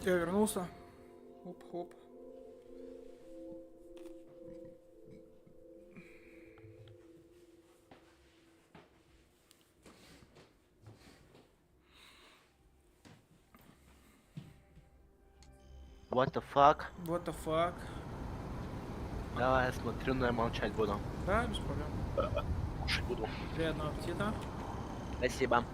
Я вернулся. Хоп-хоп. What the fuck? What the fuck? Давай, я смотрю, но я молчать буду. Да, без проблем. Кушать буду. Приятного аппетита. Спасибо.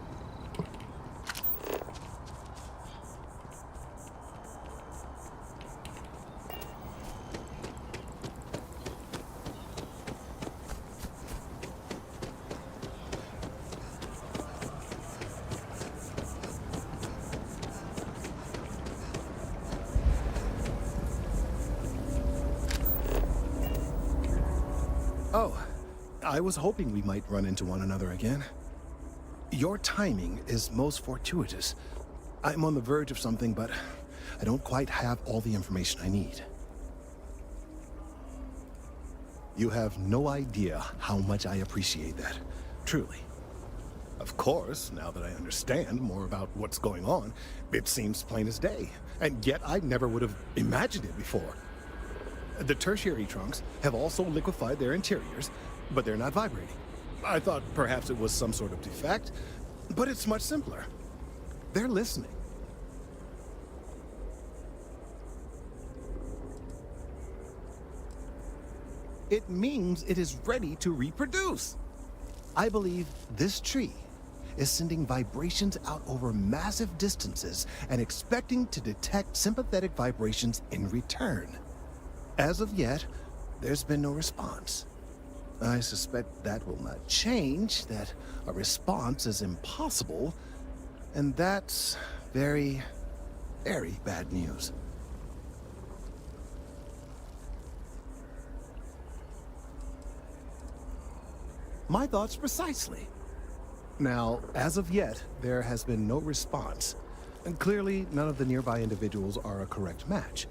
Oh, I was hoping we might run into one another again. Your timing is most fortuitous. I'm on the verge of something, but I don't quite have all the information I need. You have no idea how much I appreciate that. Truly. Of course, now that I understand more about what's going on, it seems plain as day. And yet I never would have imagined it before. The tertiary trunks have also liquefied their interiors, but they're not vibrating. I thought perhaps it was some sort of defect, but it's much simpler. They're listening. It means it is ready to reproduce. I believe this tree is sending vibrations out over massive distances and expecting to detect sympathetic vibrations in return. As of yet, there's been no response. I suspect that will not change, that a response is impossible, and that's very, very bad news. My thoughts precisely. Now, as of yet, there has been no response, and clearly none of the nearby individuals are a correct match.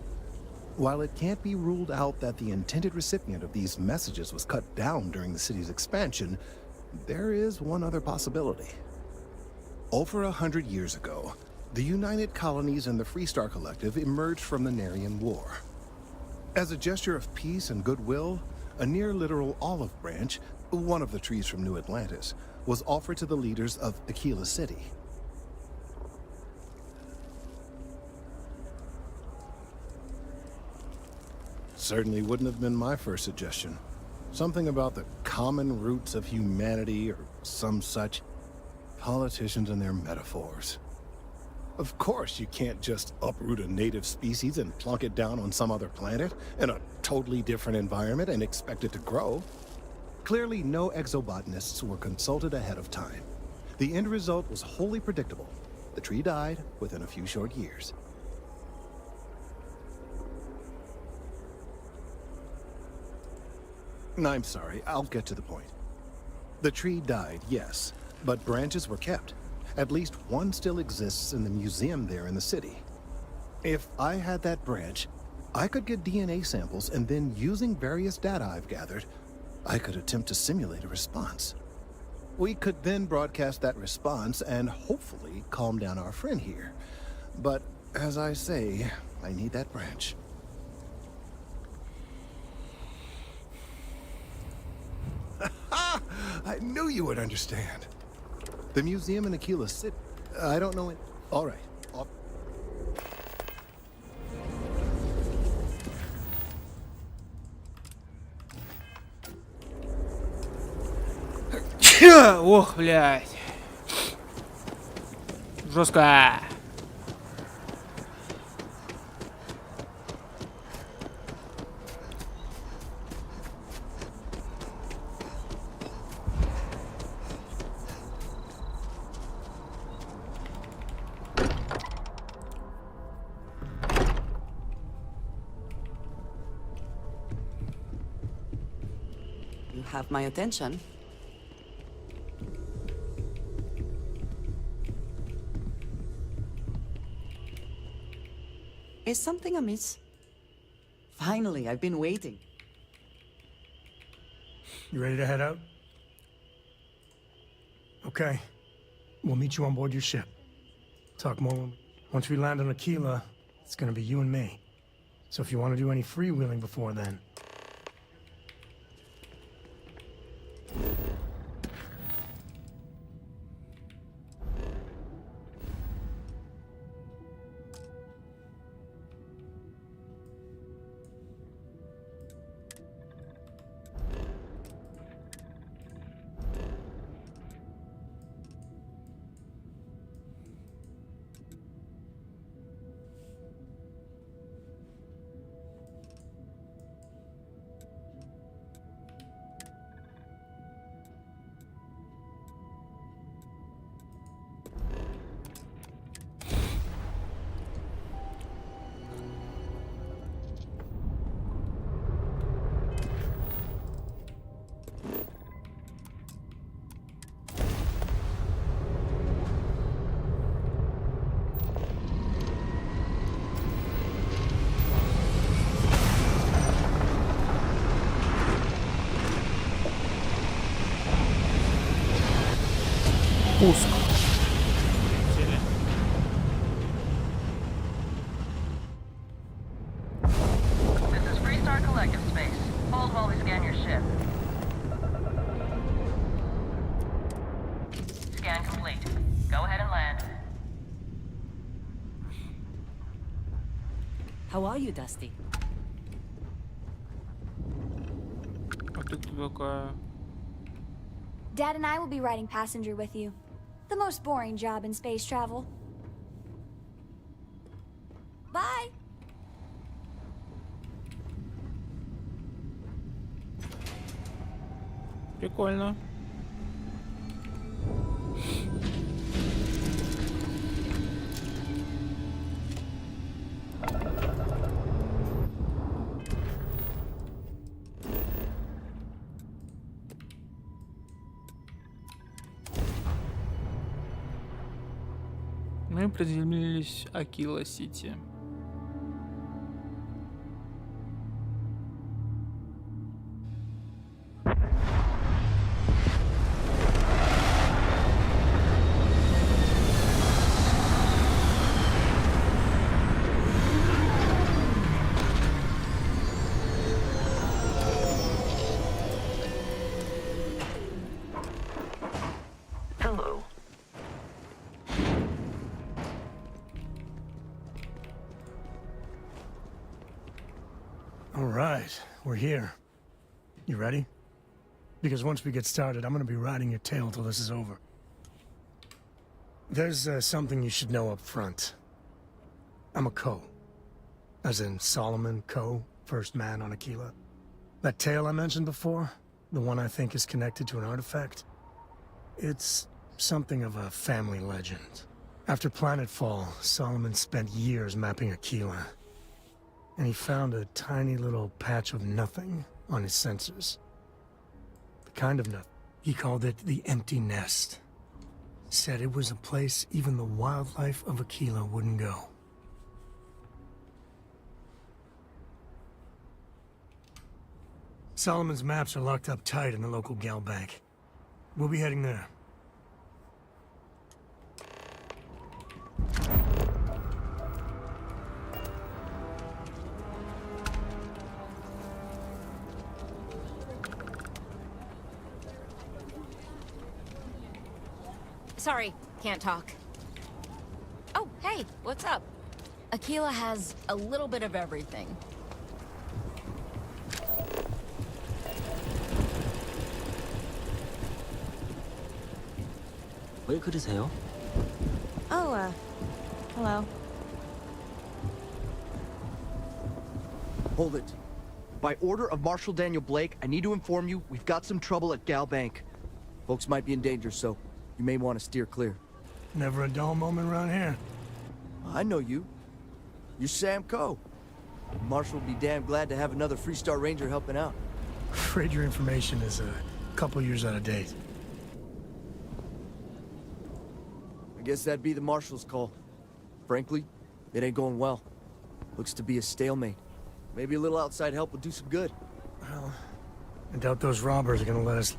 While it can't be ruled out that the intended recipient of these messages was cut down during the city's expansion, there is one other possibility. Over 100 years ago, the United Colonies and the Freestar Collective emerged from the Narian War. As a gesture of peace and goodwill, a near-literal olive branch, one of the trees from New Atlantis, was offered to the leaders of Aquila City. Certainly wouldn't have been my first suggestion. Something about the common roots of humanity or some such. Politicians and their metaphors. Of course you can't just uproot a native species and plunk it down on some other planet in a totally different environment and expect it to grow. Clearly no exobotanists were consulted ahead of time. The end result was wholly predictable. The tree died within a few short years. I'm sorry, I'll get to the point. The tree died, yes, but branches were kept. At least one still exists in the museum there in the city. If I had that branch, I could get DNA samples, and then using various data I've gathered, I could attempt to simulate a response. We could then broadcast that response and hopefully calm down our friend here. But as I say, I need that branch. I knew you would understand. The museum in Aquila City. I don't know it. All right. Ох, блядь. Жестко. You have my attention. Is something amiss? Finally, I've been waiting. You ready to head out? Okay. We'll meet you on board your ship. Talk more once we land on Aquila. It's gonna be you and me. So if you want to do any freewheeling before then... Пуск. Сели. This is Freestar Collective Space. Hold while we scan your ship. Scan complete. Go ahead and land. How are you, Dusty? А ты кто такая? Dad and I will be riding passenger with you. The most boring job in space travel. Bye! Прикольно. Мы приземлились в Акила-Сити. Hello. All right, we're here. You ready? Because once we get started, I'm gonna be riding your tail till this is over. There's something you should know up front. I'm a Ko. As in Solomon Ko, first man on Aquila. That tale I mentioned before, the one I think is connected to an artifact, it's something of a family legend. After planetfall, Solomon spent years mapping Aquila. And he found a tiny little patch of nothing on his sensors. The kind of nothing. He called it the empty nest. Said it was a place even the wildlife of Aquila wouldn't go. Solomon's maps are locked up tight in the local gal bank. We'll be heading there. Sorry, can't talk. Oh, hey, what's up? Aquila has a little bit of everything. 왜 그러세요? Oh, hello. Hold it. By order of Marshal Daniel Blake, I need to inform you we've got some trouble at Gal Bank. Folks might be in danger, so you may want to steer clear. Never a dull moment around here. I know you. You're Sam Coe. Marshal will be damn glad to have another Freestar Ranger helping out. Afraid your information is a couple years out of date. I guess that'd be the Marshal's call. Frankly, it ain't going well. Looks to be a stalemate. Maybe a little outside help will do some good. Well, I doubt those robbers are gonna let us...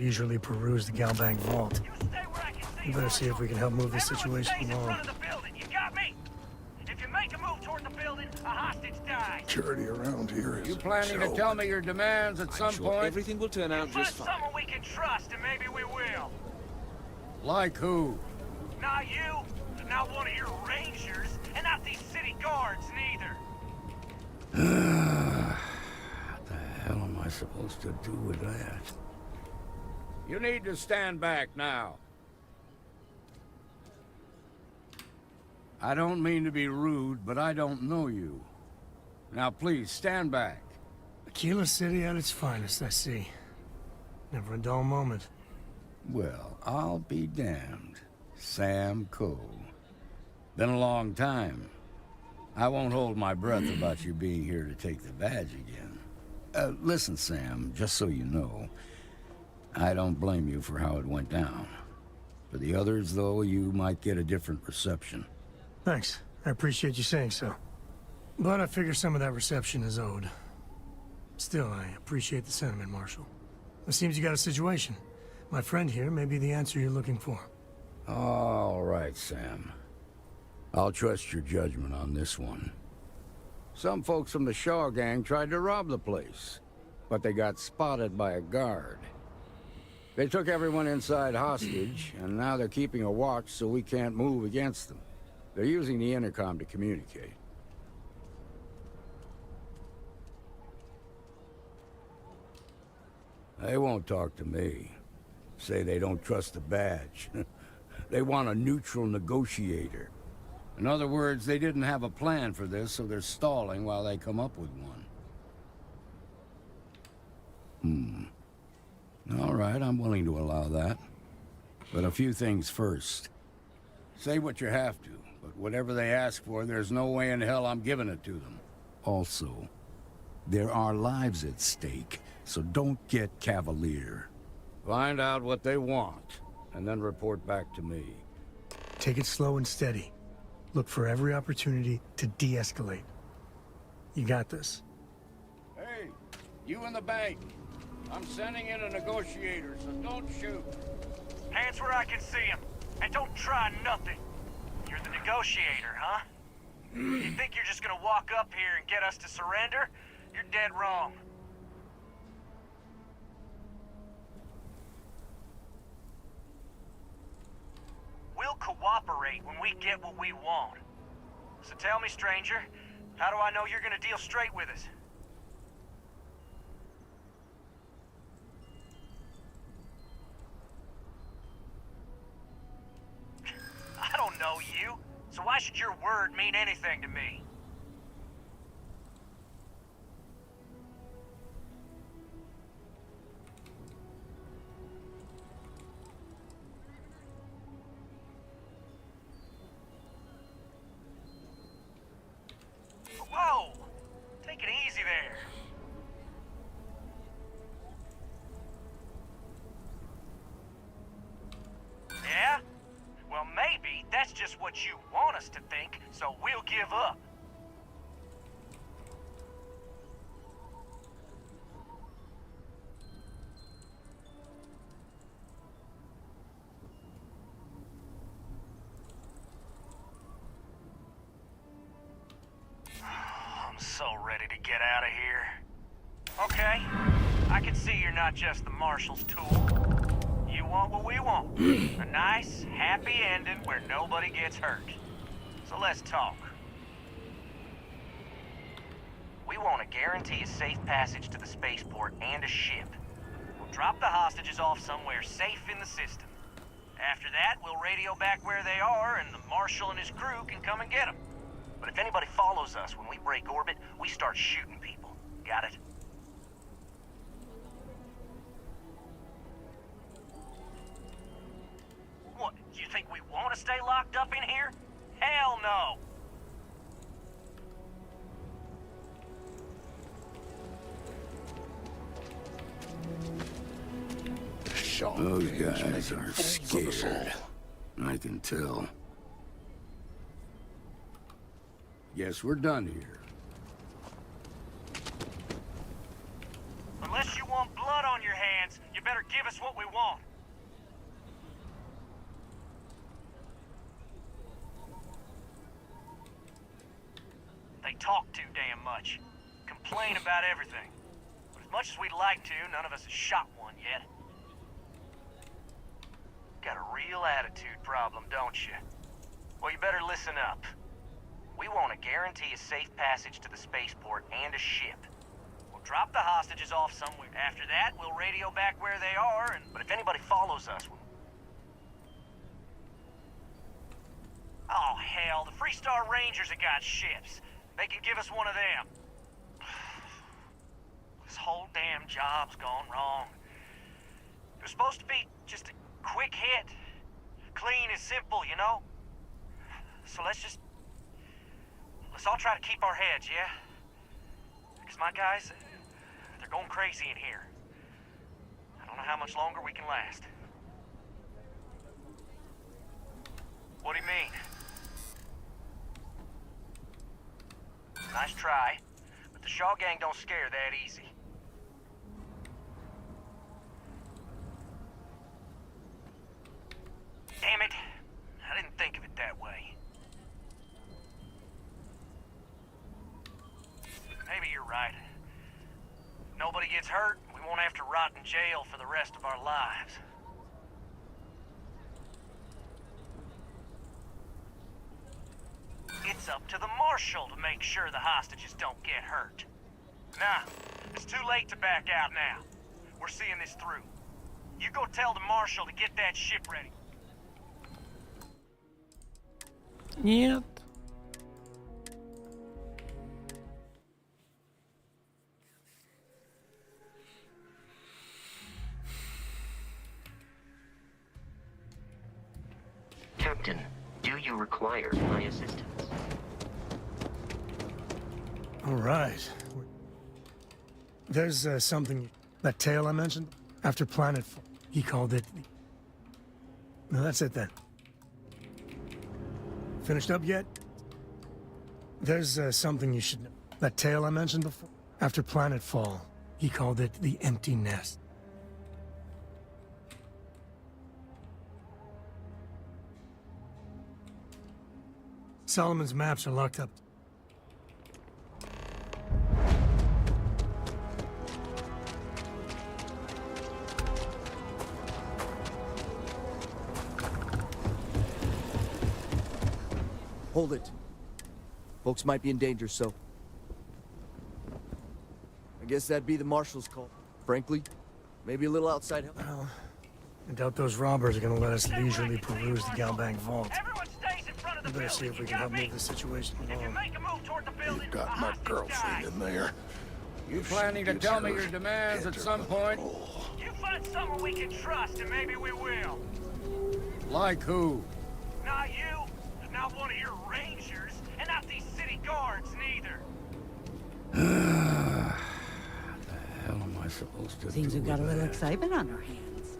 leisurely peruse the Galbank vault. You stay where I can see We better see if we can help move this Everyone situation stays in along. front of the building. You got me? If you make a move toward the building, a hostage dies. Security around here is You planning to tell me your demands at some point? Everything will turn out Find just fine. someone we can trust, and maybe we will. Like who? Not you, not one of your rangers, and not these city guards neither. What the hell am I supposed to do with that? You need to stand back now. I don't mean to be rude, but I don't know you. Now please, stand back. Aquila City at its finest, I see. Never a dull moment. Well, I'll be damned. Sam Coe. Been a long time. I won't hold my breath about you being here to take the badge again. Listen, Sam, just so you know, I don't blame you for how it went down. For the others, though, you might get a different reception. Thanks. I appreciate you saying so. But I figure some of that reception is owed. Still, I appreciate the sentiment, Marshal. It seems you got a situation. My friend here may be the answer you're looking for. All right, Sam. I'll trust your judgment on this one. Some folks from the Shaw gang tried to rob the place, but they got spotted by a guard. They took everyone inside hostage, and now they're keeping a watch so we can't move against them. They're using the intercom to communicate. They won't talk to me. Say they don't trust the badge. They want a neutral negotiator. In other words, they didn't have a plan for this, so they're stalling while they come up with one. All right, I'm willing to allow that. But a few things first. Say what you have to, but whatever they ask for, there's no way in hell I'm giving it to them. Also, there are lives at stake, so don't get cavalier. Find out what they want, and then report back to me. Take it slow and steady. Look for every opportunity to de-escalate. You got this. Hey, you in the bank. I'm sending in a negotiator, so don't shoot. Hands where I can see him, and don't try nothing. You're the negotiator, huh? You think you're just gonna walk up here and get us to surrender? You're dead wrong. We'll cooperate when we get what we want. So tell me, stranger, how do I know you're gonna deal straight with us? I don't know you, so why should your word mean anything to me? Whoa! Take it easy there. Yeah? Well, maybe that's just what you want us to think, so we'll give up. I'm so ready to get out of here. Okay, I can see you're not just the Marshal's tool. You want what we want. A nice, happy ending where nobody gets hurt. So let's talk. We want to guarantee a safe passage to the spaceport and a ship. We'll drop the hostages off somewhere safe in the system. After that, we'll radio back where they are, and the Marshal and his crew can come and get them. But if anybody follows us when we break orbit, we start shooting people. Got it? What, you think we want to stay locked up in here? Hell no! Those guys are scared. I can tell. Guess we're done here. Unless you want blood on your hands, you better give us what we want. They talk too damn much. Complain about everything. But as much as we'd like to, none of us has shot one yet. Got a real attitude problem, don't you? Well, you better listen up. We want to guarantee a safe passage to the spaceport and a ship. We'll drop the hostages off somewhere. After that, we'll radio back where they are, but if anybody follows us, we'll... Oh, hell, the Freestar Rangers have got ships. They can give us one of them. This whole damn job's gone wrong. It was supposed to be just a quick hit. Clean and simple, you know? So let's all try to keep our heads, yeah? Because my guys, they're going crazy in here. I don't know how much longer we can last. What do you mean? Nice try, but the Shaw gang don't scare that easy. Damn it, I didn't think of it that way. Maybe you're right. Nobody gets hurt, we won't have to rot in jail for the rest of our lives. It's up to the Marshal to make sure the hostages don't get hurt. Nah, it's too late to back out now. We're seeing this through. You go tell the Marshal to get that ship ready. Нет. Captain, do you require my assistance? All right. There's something... That tale I mentioned? After Planetfall. He called it... No, that's it then. Finished up yet? There's something you should know. That tale I mentioned before? After Planetfall, he called it the Empty Nest. Solomon's maps are locked up. Hold it. Folks might be in danger, so... I guess that'd be the Marshal's call. Frankly, maybe a little outside help. Well, I doubt those robbers are gonna let us leisurely peruse the Galbank vault. We better see if we can help move the situation along. You've got my girlfriend in there. You planning to tell me your demands at some point? You find someone we can trust, and maybe we will. Like who? Not you, not one of your rangers, and not these city guards neither. The hell am I supposed to do? Seems we've got a with little that? excitement on our hands.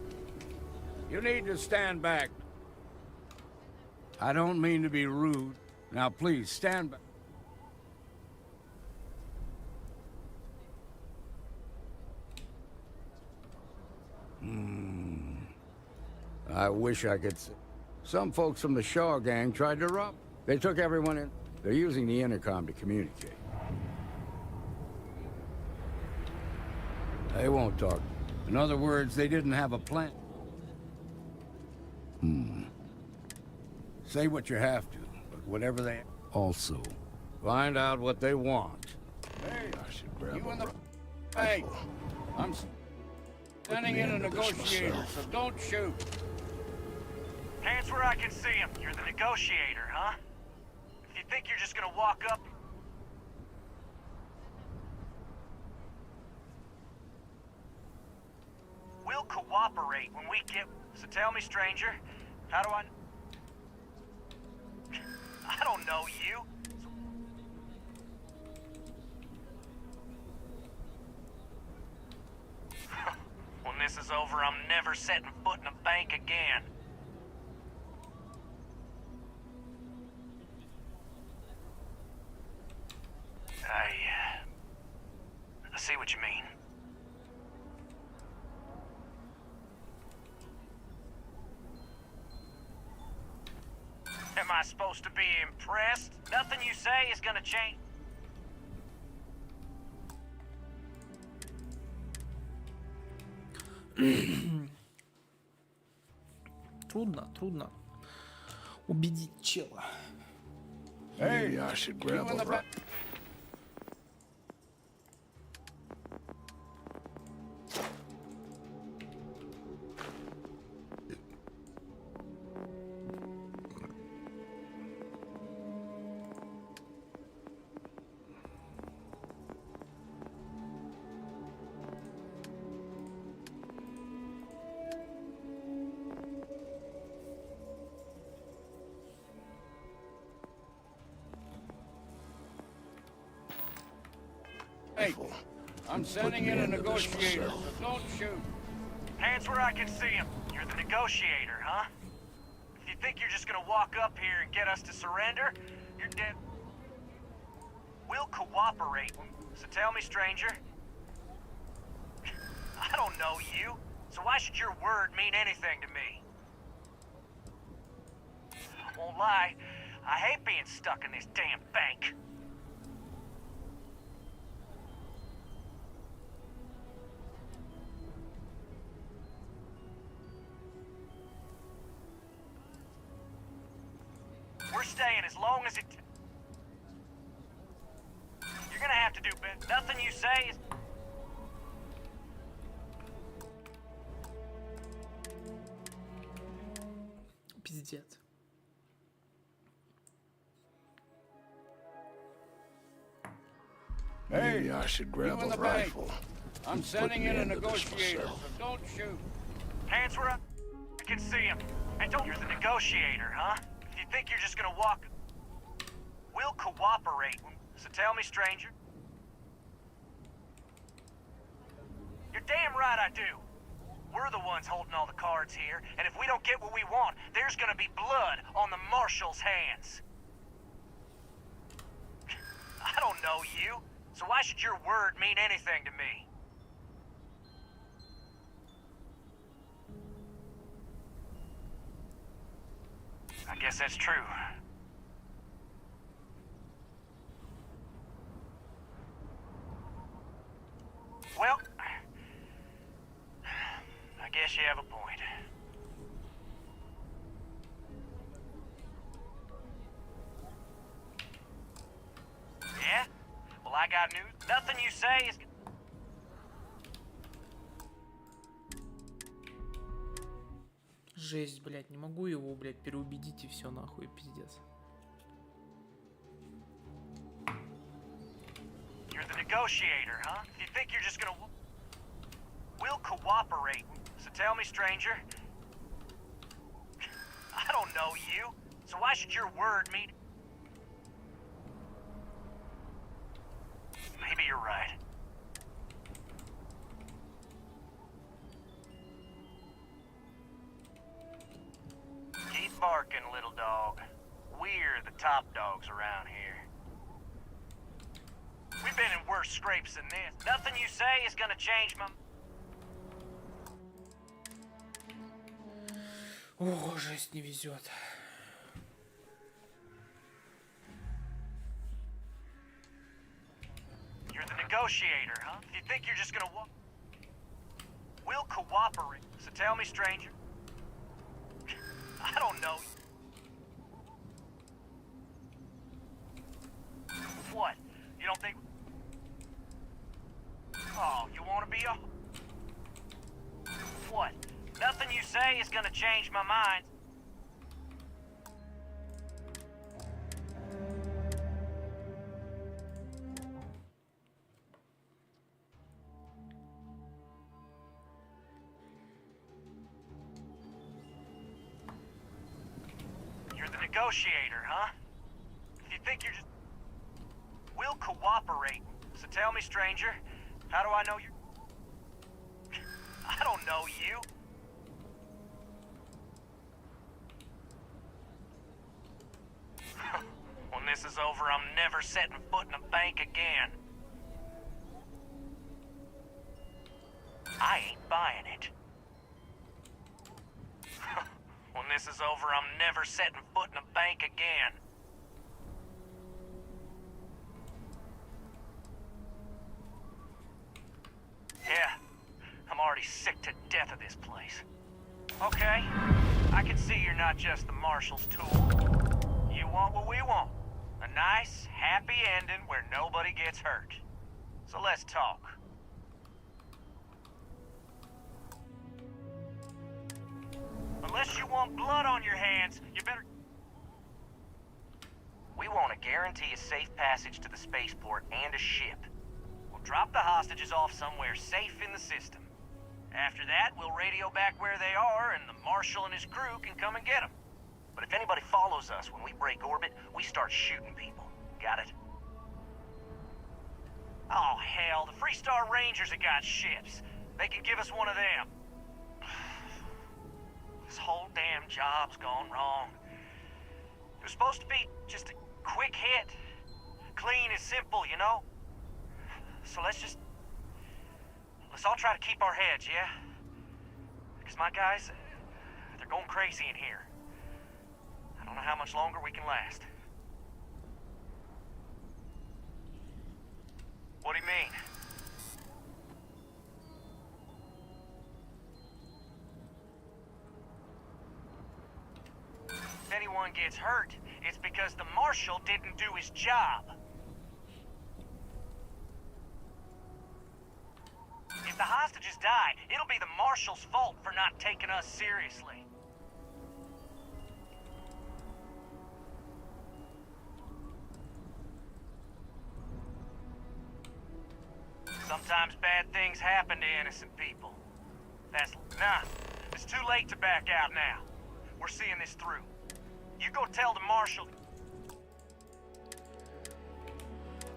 You need to stand back. I don't mean to be rude. Now please, stand back. I wish I could say. Some folks from the Shaw gang tried to rob. They took everyone in. They're using the intercom to communicate. They won't talk. In other words, they didn't have a plan. Say what you have to, but whatever they... Also, find out what they want. Hey, you in the... Hey, I'm standing in a negotiator, so don't shoot. Hands where I can see him. You're the negotiator, huh? If you think you're just gonna walk up... We'll cooperate when we get... So tell me, stranger, how do I... I don't know you. When this is over, I'm never setting foot in a bank again. I see what you mean. Am I supposed to be impressed? Nothing you say is gonna change. Трудно убедить чела. Hey, I should grab a rock. Hey, I'm sending in a negotiator, so don't shoot. Hands where I can see him. You're the negotiator, huh? If you think you're just gonna walk up here and get us to surrender, you're dead. We'll cooperate. So tell me, stranger. I don't know you, so why should your word mean anything to me? I won't lie, I hate being stuck in this damn bank. We're staying as long as it... You're gonna have to do better. Nothing you say is... Пиздец. Hey, I should grab a rifle. I'm sending in a negotiator, so don't shoot. Hands where I can see him. And don't... You're the negotiator, huh? If you think you're just gonna walk... We'll cooperate. So tell me, stranger. You're damn right I do. We're the ones holding all the cards here, and if we don't get what we want, there's gonna be blood on the Marshal's hands. I don't know you, so why should your word mean anything to me? I guess that's true. Well, I guess you have a point. Yeah? Well, I got news. Nothing you say is... Жесть, блядь, не могу его, блядь, переубедить и все нахуй, пиздец. You're the negotiator, huh? You think you're just gonna... We'll cooperate. So tell me, stranger. I don't know you, so why should your word mean... Maybe you're right. Keep barking, little dog. We're the top dogs around here. We've been in worse scrapes than this. Nothing you say is gonna change my... Ох, жесть, не везет. You're the negotiator, huh? You think you're just gonna walk... We'll cooperate. So tell me, stranger. I don't know. What? You don't think... Oh, you wanna be a... What? Nothing you say is gonna change my mind. You're the negotiator, huh? You think you're just... We'll cooperate. So tell me, stranger, how do I know you're... I don't know you. When this is over, I'm never setting foot in a bank again. I ain't buying it. When this is over, I'm never setting foot in a bank again. Yeah, I'm already sick to death of this place. Okay, I can see you're not just the Marshal's tool. You want what we want. A nice, happy ending where nobody gets hurt. So let's talk. Unless you want blood on your hands, you better... We want to guarantee a safe passage to the spaceport and a ship. We'll drop the hostages off somewhere safe in the system. After that, we'll radio back where they are, and the Marshal and his crew can come and get them. But if anybody follows us when we break orbit, we start shooting people. Got it? Oh, hell, the Freestar Rangers have got ships. They can give us one of them. This whole damn job's gone wrong. It was supposed to be just a quick hit. Clean and simple, you know? So let's all try to keep our heads, yeah? Because my guys, they're going crazy in here. I don't know how much longer we can last. What do you mean? If anyone gets hurt, it's because the Marshal didn't do his job. If the hostages die, it'll be the Marshal's fault for not taking us seriously. Sometimes bad things happen to innocent people. It's too late to back out now. We're seeing this through. You go tell the Marshal...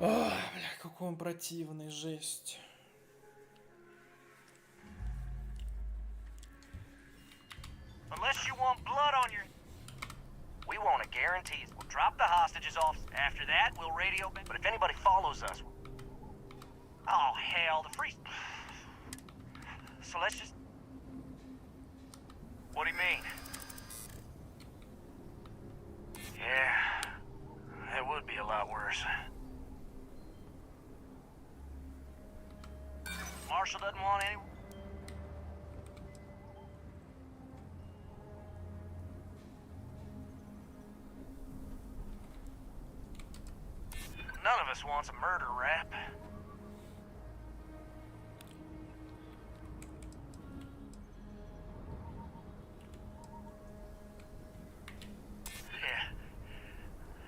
Ох, бля, какой он противный, жесть. Unless you want blood on your... We want to guarantee it. We'll drop the hostages off. After that, we'll radio back. But if anybody follows us... Oh, hell, the free... So let's just... What do you mean? Yeah, it would be a lot worse. Marshal doesn't want any... None of us wants a murder rap. Yeah.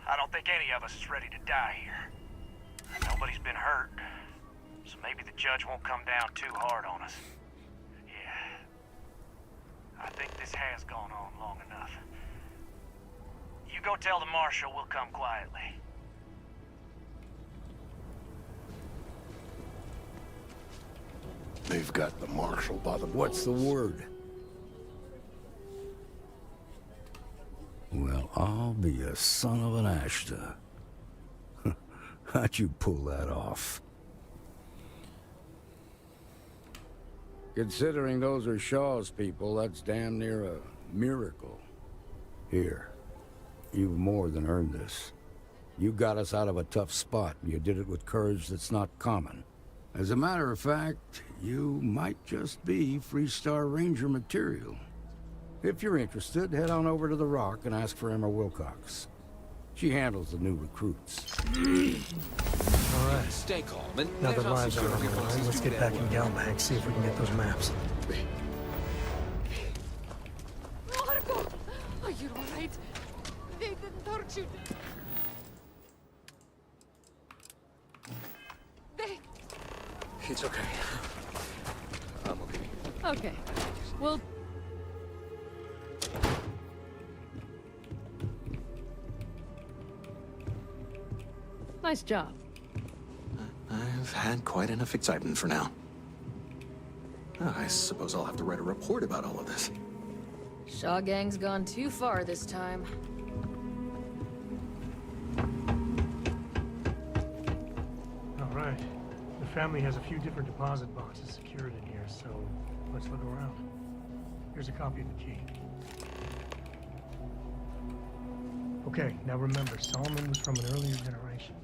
I don't think any of us is ready to die here. Nobody's been hurt. So maybe the judge won't come down too hard on us. Yeah. I think this has gone on long enough. You go tell the Marshal we'll come quietly. They've got the Marshal by the balls. What's the word? Well, I'll be a son of an Ashta. How'd you pull that off? Considering those are Shaw's people, that's damn near a miracle. Here, you've more than earned this. You got us out of a tough spot, and you did it with courage that's not common. As a matter of fact, you might just be Freestar Ranger material. If you're interested, head on over to the Rock and ask for Emma Wilcox. She handles the new recruits. All right. Stay calm. Now that lives are on the line, let's get back in Galbank, see if we can get those maps. Marco! Are you alright? They didn't hurt you. It's okay. I'm okay. Okay. Well... Nice job. I've had quite enough excitement for now. I suppose I'll have to write a report about all of this. Shaw Gang's gone too far this time. All right. The family has a few different deposit boxes secured in here, so let's look around. Here's a copy of the key. Okay, now remember, Solomon was from an earlier generation,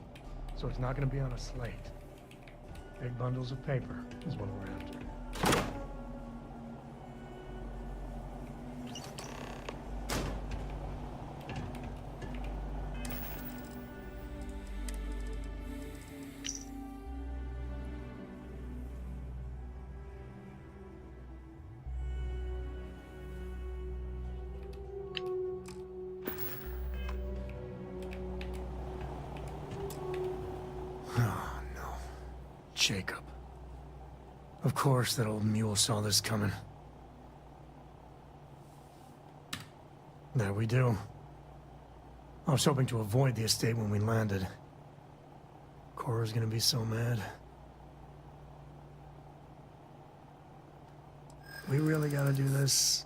so it's not gonna be on a slate. Big bundles of paper is what we're after. Jacob. Of course that old mule saw this coming. There we do. I was hoping to avoid the estate when we landed. Cora's gonna be so mad. We really gotta do this.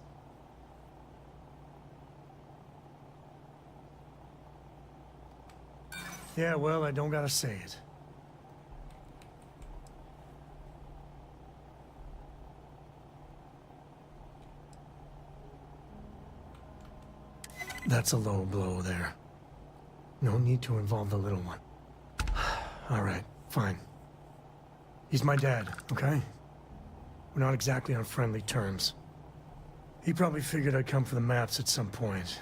Yeah, well, I don't gotta say it. That's a low blow there. No need to involve the little one. All right, fine. He's my dad, okay? We're not exactly on friendly terms. He probably figured I'd come for the maps at some point.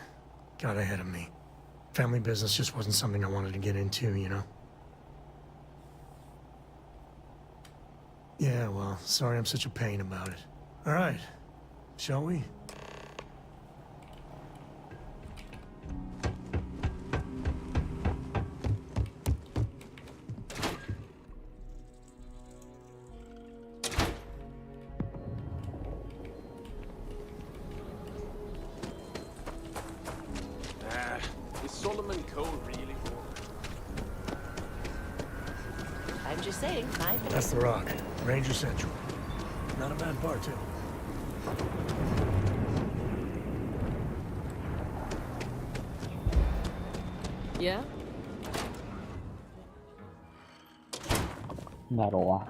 Got ahead of me. Family business just wasn't something I wanted to get into, you know? Yeah, well, sorry I'm such a pain about it. All right, shall we? I'm just saying, That's the Rock. Ranger Central. Not a bad bar, too. Yeah? Здорово.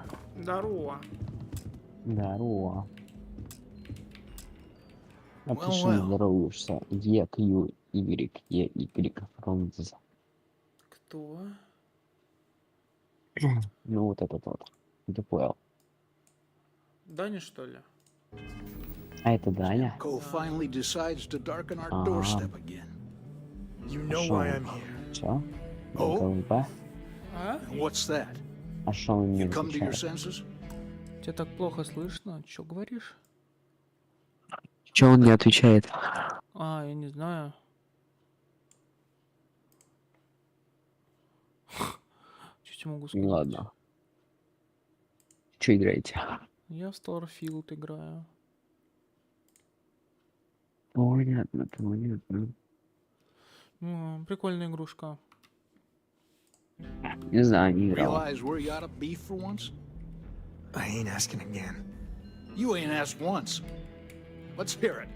А ты что не здороваешься? Y, Фрунзе. Кто? Ну вот этот вот. Ты понял. Даня, что ли? А это Даня? Cole finally decides to darken our doorstep again. You know why I'm here. Чё? Oh? А? What's that? А что он мне You come to your отвечает? senses? Тебя так плохо слышно? Чё говоришь? Чё он не отвечает? А, я не знаю. Чё тебе могу сказать? Ну ладно. Чё играете? Я в Starfield играю. Понятно, понятно. Прикольная игрушка. Не знаю, не играл. Realize where you ought to be for once? I ain't asking again. You ain't asked once. Let's hear it.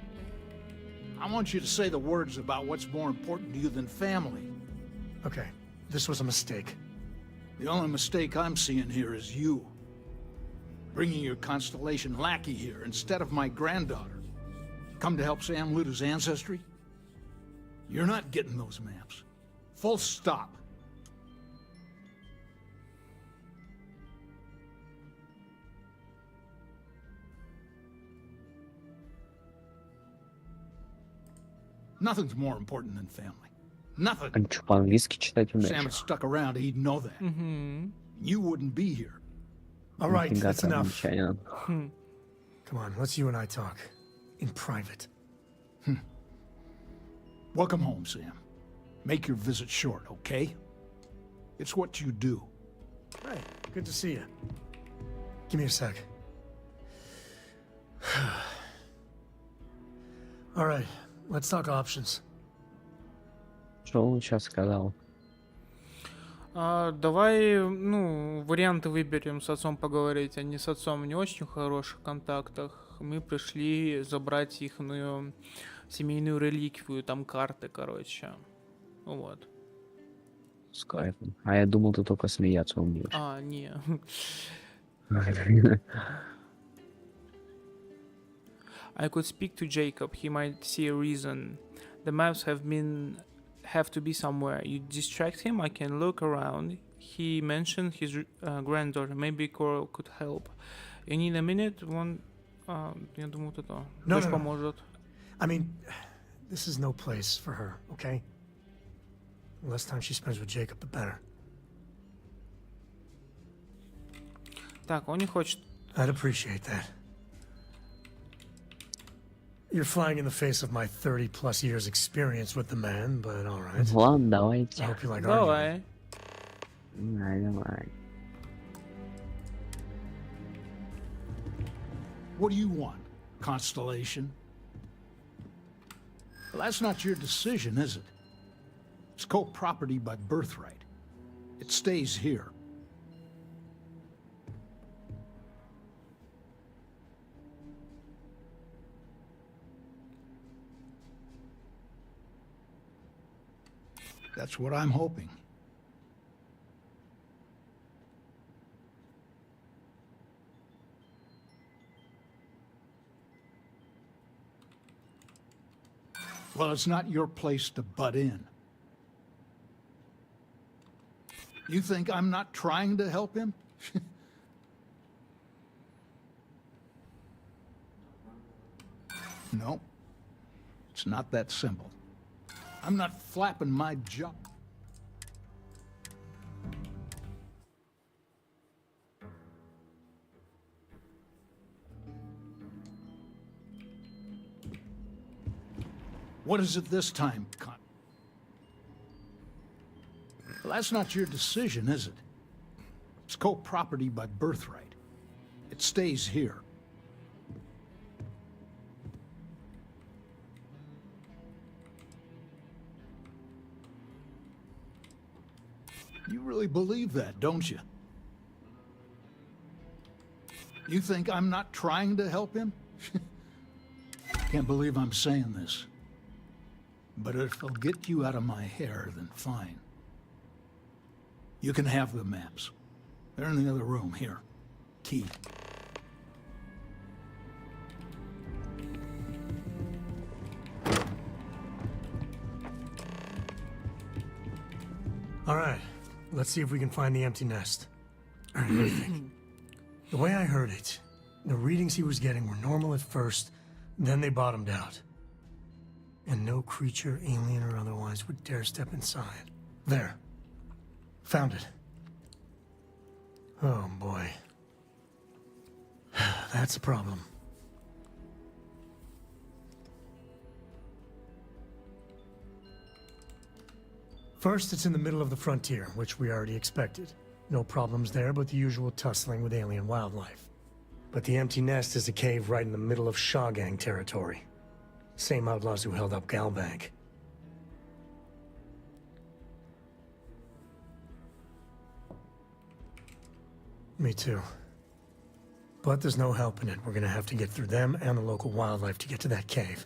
I want you to say the words about what's more important to you than family. Okay, this was a mistake. The only mistake I'm seeing here is you. Bringing your Constellation lackey here instead of my granddaughter. Come to help Sam loot his ancestry? You're not getting those maps. Full stop. Nothing's more important than family. Nothing. А чё, по-английски читать Sam умеешь? had stuck around, he'd know that. You wouldn't be here. All right, Нифига that's ты enough. англичанин. Come on, let's you and I talk. In private. Welcome home, Sam. Make your visit short, okay? It's what you do. Hey, good to see you. Give me a sec. All right, let's talk options. Что он сейчас сказал? Давай, варианты выберем с отцом поговорить. Они с отцом в не очень хороших контактах. Мы пришли забрать их семейную реликвию, там карты, короче. Вот. С кайфом. А я думал, ты только смеяться умеешь. Не. I could speak to Jacob. He might see a reason. The maps have to be somewhere. You distract him, I can look around. He mentioned his granddaughter. Maybe Coral could help. You need a minute? One... я думаю, вот это. No, Дочь no, no. поможет. I mean, this is no place for her, okay? The less time she spends with Jacob, the better. Так, он не хочет. I'd appreciate that. You're flying in the face of my 30-plus years experience with the man, but all right. Ладно, I давайте. hope you like arguing. Давай. Давай. What do you want? Constellation? Well, that's not your decision, is it? It's co-property by birthright. It stays here. That's what I'm hoping. Well, it's not your place to butt in. You think I'm not trying to help him? No. It's not that simple. I'm not flapping my jaw. What is it this time, Con? Well, that's not your decision, is it? It's co-property by birthright. It stays here. You really believe that, don't you? You think I'm not trying to help him? Can't believe I'm saying this. But if it'll get you out of my hair, then fine. You can have the maps. They're in the other room, here. Key. All right, let's see if we can find the empty nest. All right, what do you think? The way I heard it, the readings he was getting were normal at first, then they bottomed out. And no creature, alien or otherwise, would dare step inside. There. Found it. Oh, boy. That's a problem. First, it's in the middle of the frontier, which we already expected. No problems there, but the usual tussling with alien wildlife. But the empty nest is a cave right in the middle of Shawgang territory. Same outlaws who held up Galbank. Me too. But there's no helping it. We're gonna have to get through them and the local wildlife to get to that cave.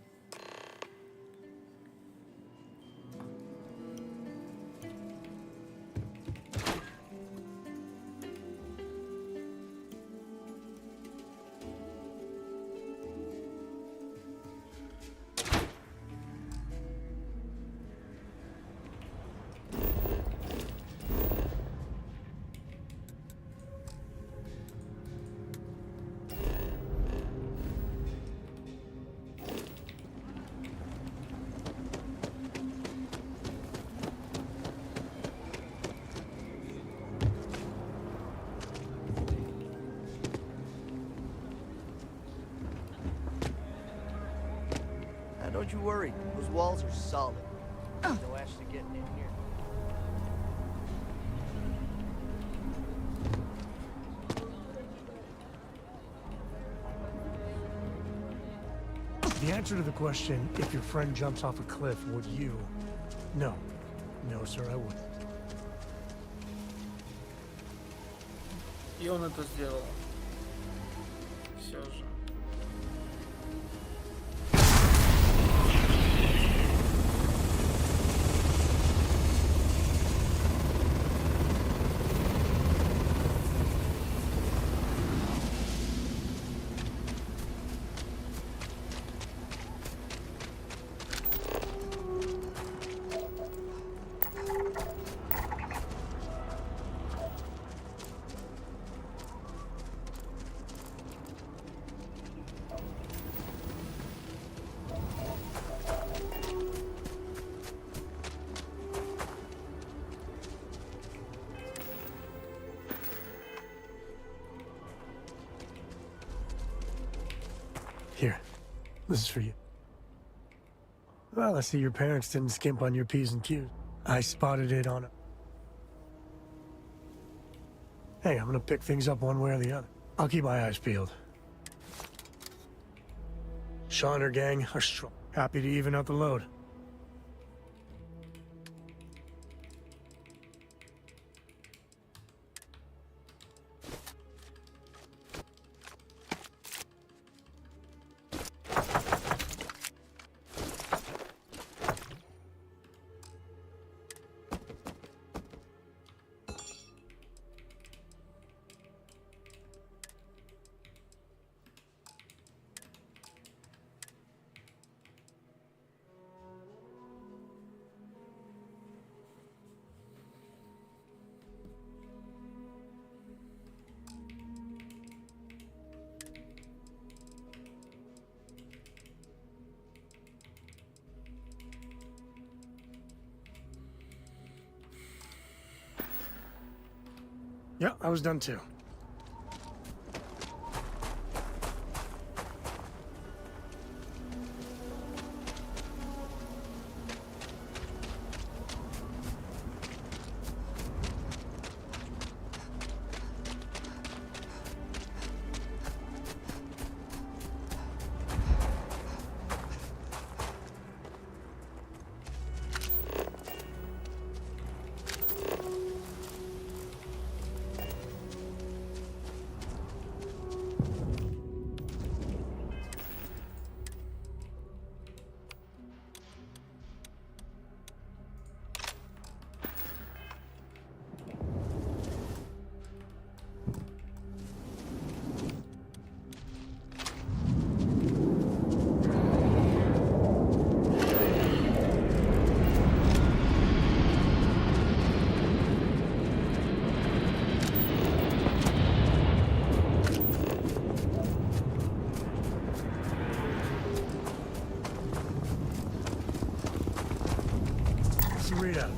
Don't you worry, those walls are solid. No actually getting in here. The answer to the question, if your friend jumps off a cliff, would you? No. No, sir, I wouldn't. И он это сделал. Все же. This is for you. Well, I see your parents didn't skimp on your P's and Q's. I spotted it on a... Hey, I'm gonna pick things up one way or the other. I'll keep my eyes peeled. Shaw and her gang are strong. Happy to even out the load. Yeah, I was done too. Readout.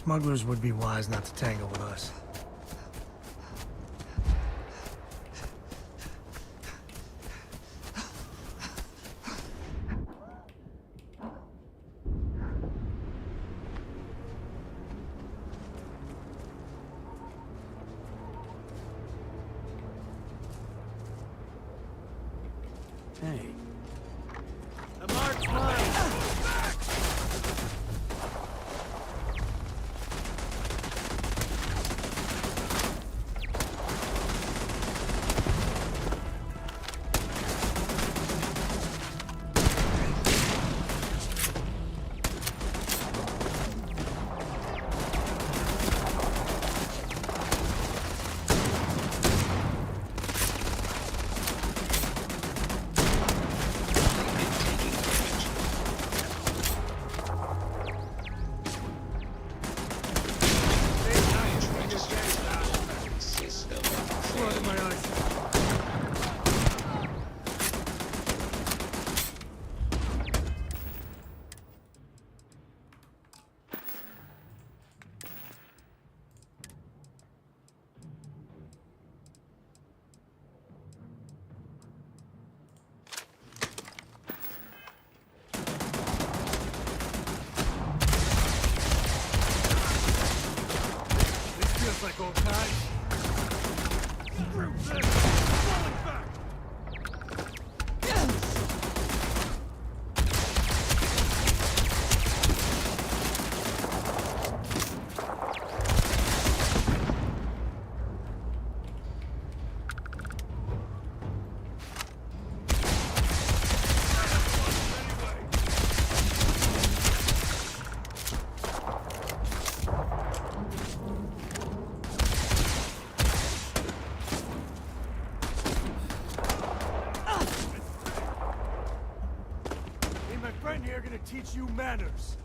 Smugglers would be wise not to tangle with us. Hey. The mark's mine! to teach you manners.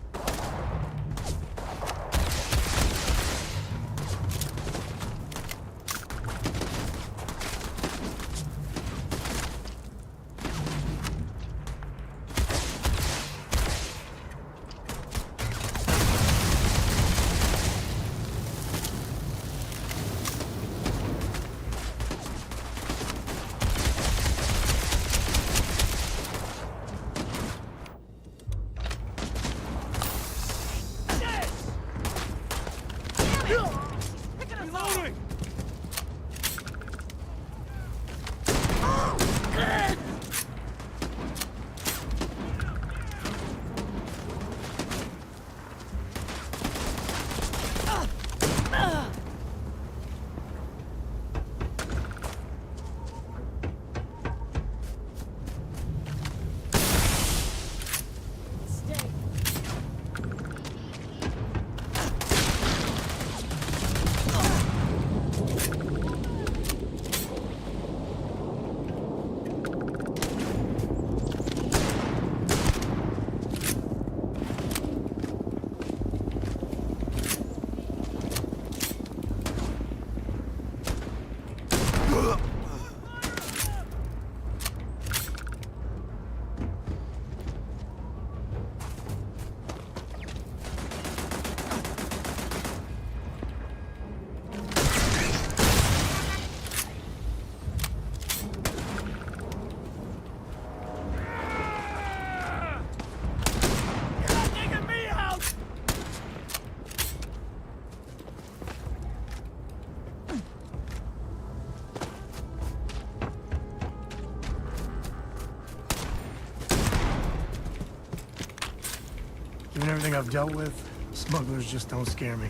Given everything I've dealt with, smugglers just don't scare me.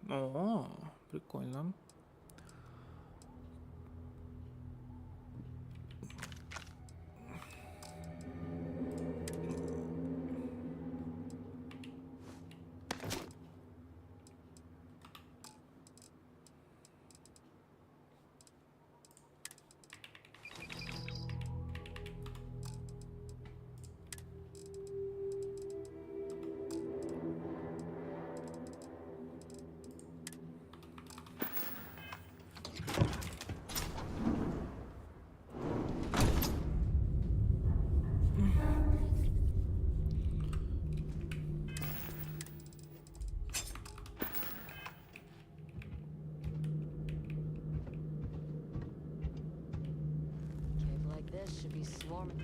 О, прикольно. Should be swarming.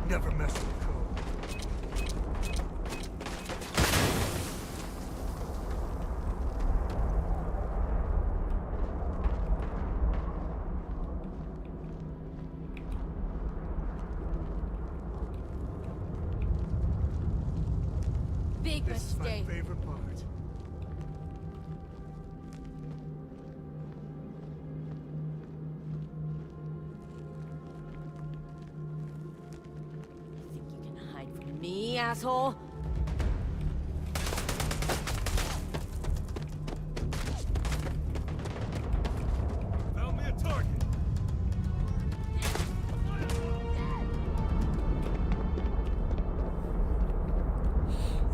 Never mess with code. make This is my mistake. favorite part. Think you can hide from me, asshole? Found me a target.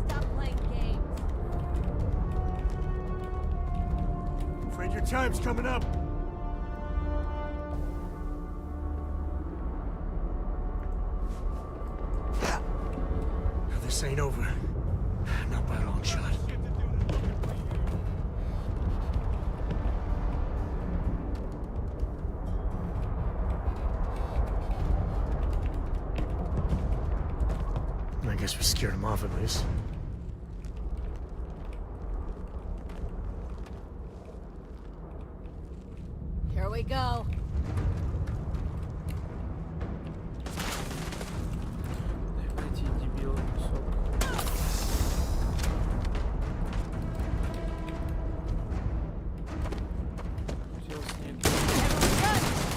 Stop playing games. Afraid your time's coming up. This ain't over. Not by a long shot. I guess we scared him off at least. Here we go. Эти дебилы, кусок. Взял снег.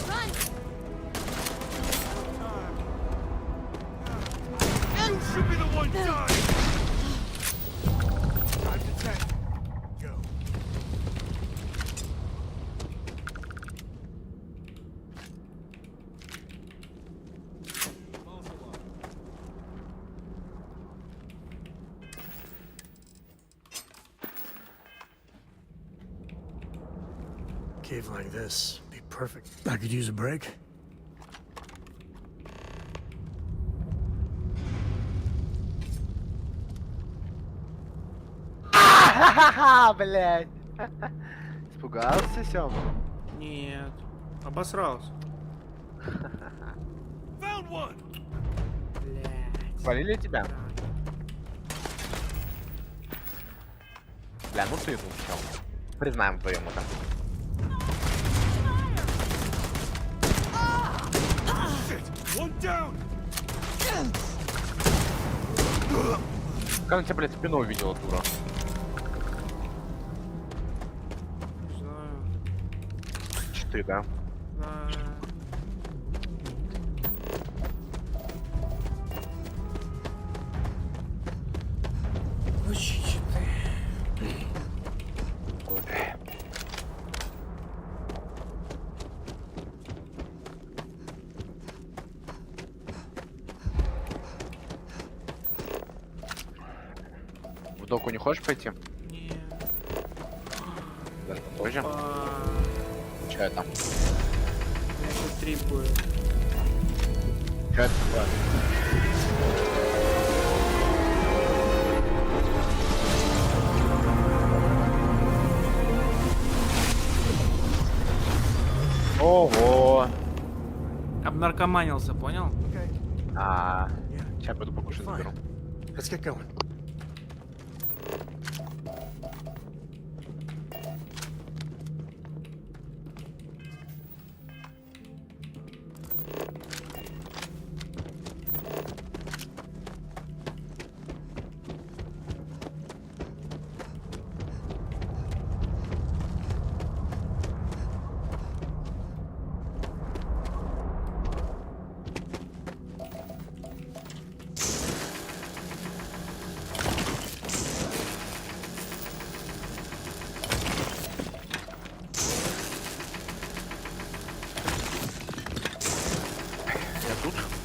Run! You should be the one dying! Time to tank. Go. Cave like this, be perfect. I could use a break. Ха-ха-ха, блядь. Испугался, Сём? Нет. Обосрался. Found one. Блядь. Свалили тебя? Бля, ну ты тут, Сём. Признаем вдвоем это. One down. Как он тебя, блядь, спину увидела, дура? Не знаю. 4, да? Да. Учите ты. В доку не хочешь пойти? Не. Даже попозже? Чё это? У меня еще 3 будет. Чё это такое? Ого! Обнаркоманился, понял? Сейчас пойду покушать заберу. Let's get going.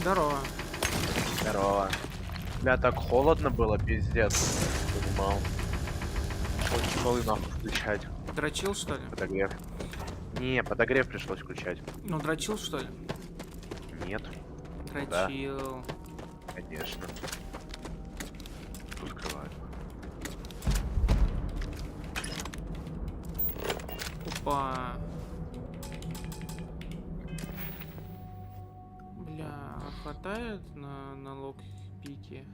Здорово. Здорово. Бля, так холодно было, пиздец. Понимал. Очень школы нахуй включать. Дрочил, что ли? Подогрев. Не, подогрев пришлось включать. Ну, дрочил, что ли? Нет. Дрочил. Да. Конечно. Тут скрывают. Опа. Бля, а хватает на лок-пике?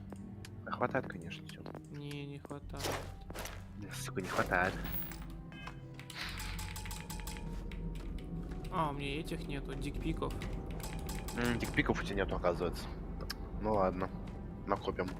Хватает, конечно, все. Не хватает. Сука, не хватает. А, у меня этих нету, дикпиков. Дикпиков у тебя нету, оказывается. Ну ладно, накопим.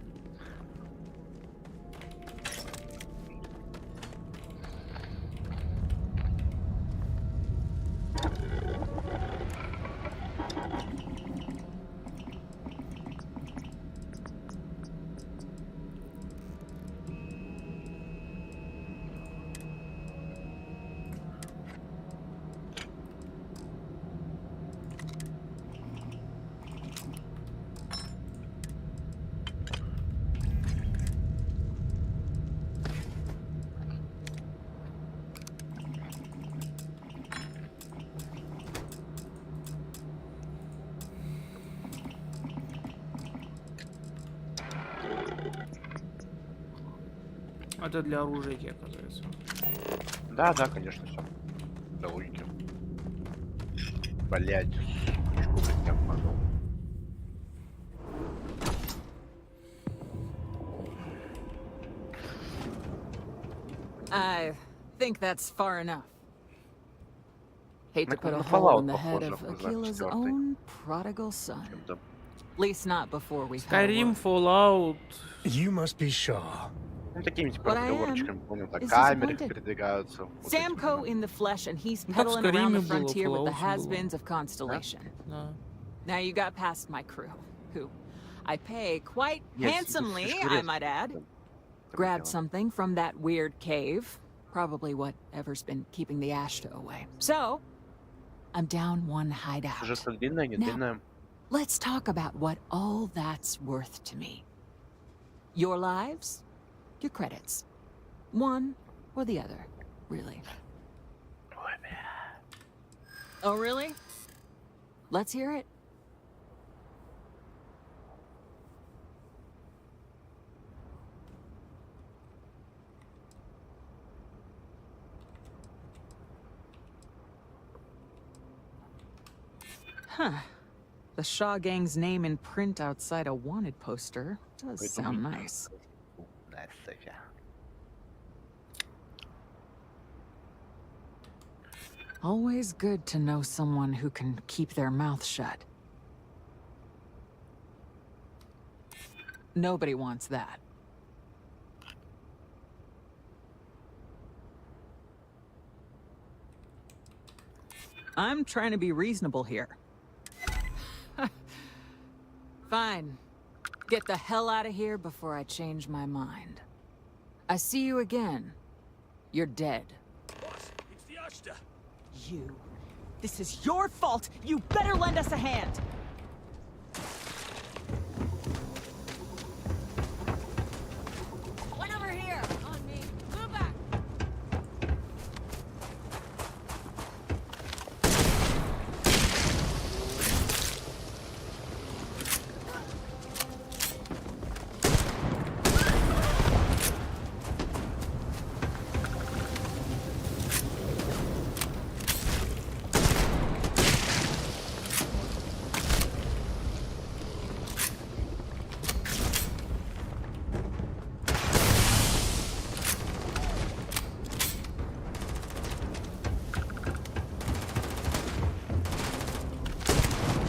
Это для оружейки, оказывается. Да, да, конечно, все. До логики. Блять. Чего, блядь, не обманул. I think that's far enough. Hate to put a На hole in Fallout the head похоже, of за Akila's четвертый. own prodigal son. Чем-то. At least not before we've had a Skyrim, word. Fallout. You must be Shaw. Ну, такими типа What I am разговорчиками, понял, так, is камеры disappointed. передвигаются. Вот Sam этим, Coe да. in the flesh, and he's Ну, так в peddling around the Skyrim было, frontier with the Fallout было. has-beens of Constellation. Да. Now you got past my crew, who I pay quite Yes, handsomely, слишком I резко. might add. Такое Grabbed дело. something from that weird cave. Probably whatever's been keeping the Ashta away. So, I'm down one hideout. Сюжетка длинная, не Now, длинная. let's talk about what all that's worth to me. Your lives, your credits. One or the other, really. Oh, really? Let's hear it. Huh. The Shaw Gang's name in print outside a wanted poster does sound nice. Nice, yeah. Always good to know someone who can keep their mouth shut. Nobody wants that. I'm trying to be reasonable here. Fine. Get the hell out of here before I change my mind. I see you again. You're dead. Boss, it's the Ashta. You. This is your fault. You better lend us a hand. One over here. On me. Move back.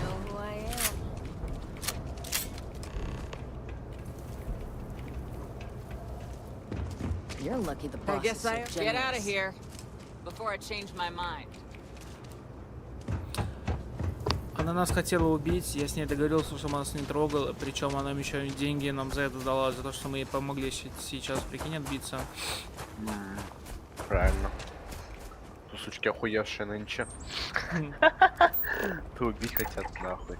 Know who I am. You're lucky the boss I guess is so I get out of generous. here before I change my mind. Она нас хотела убить, я с ней договорился, чтобы она нас не трогала, причем она еще деньги нам за это дала, за то, что мы ей помогли сейчас, прикинь, отбиться. Правильно. Тут сучки охуевшие нынче. Ты убить хотят, нахуй.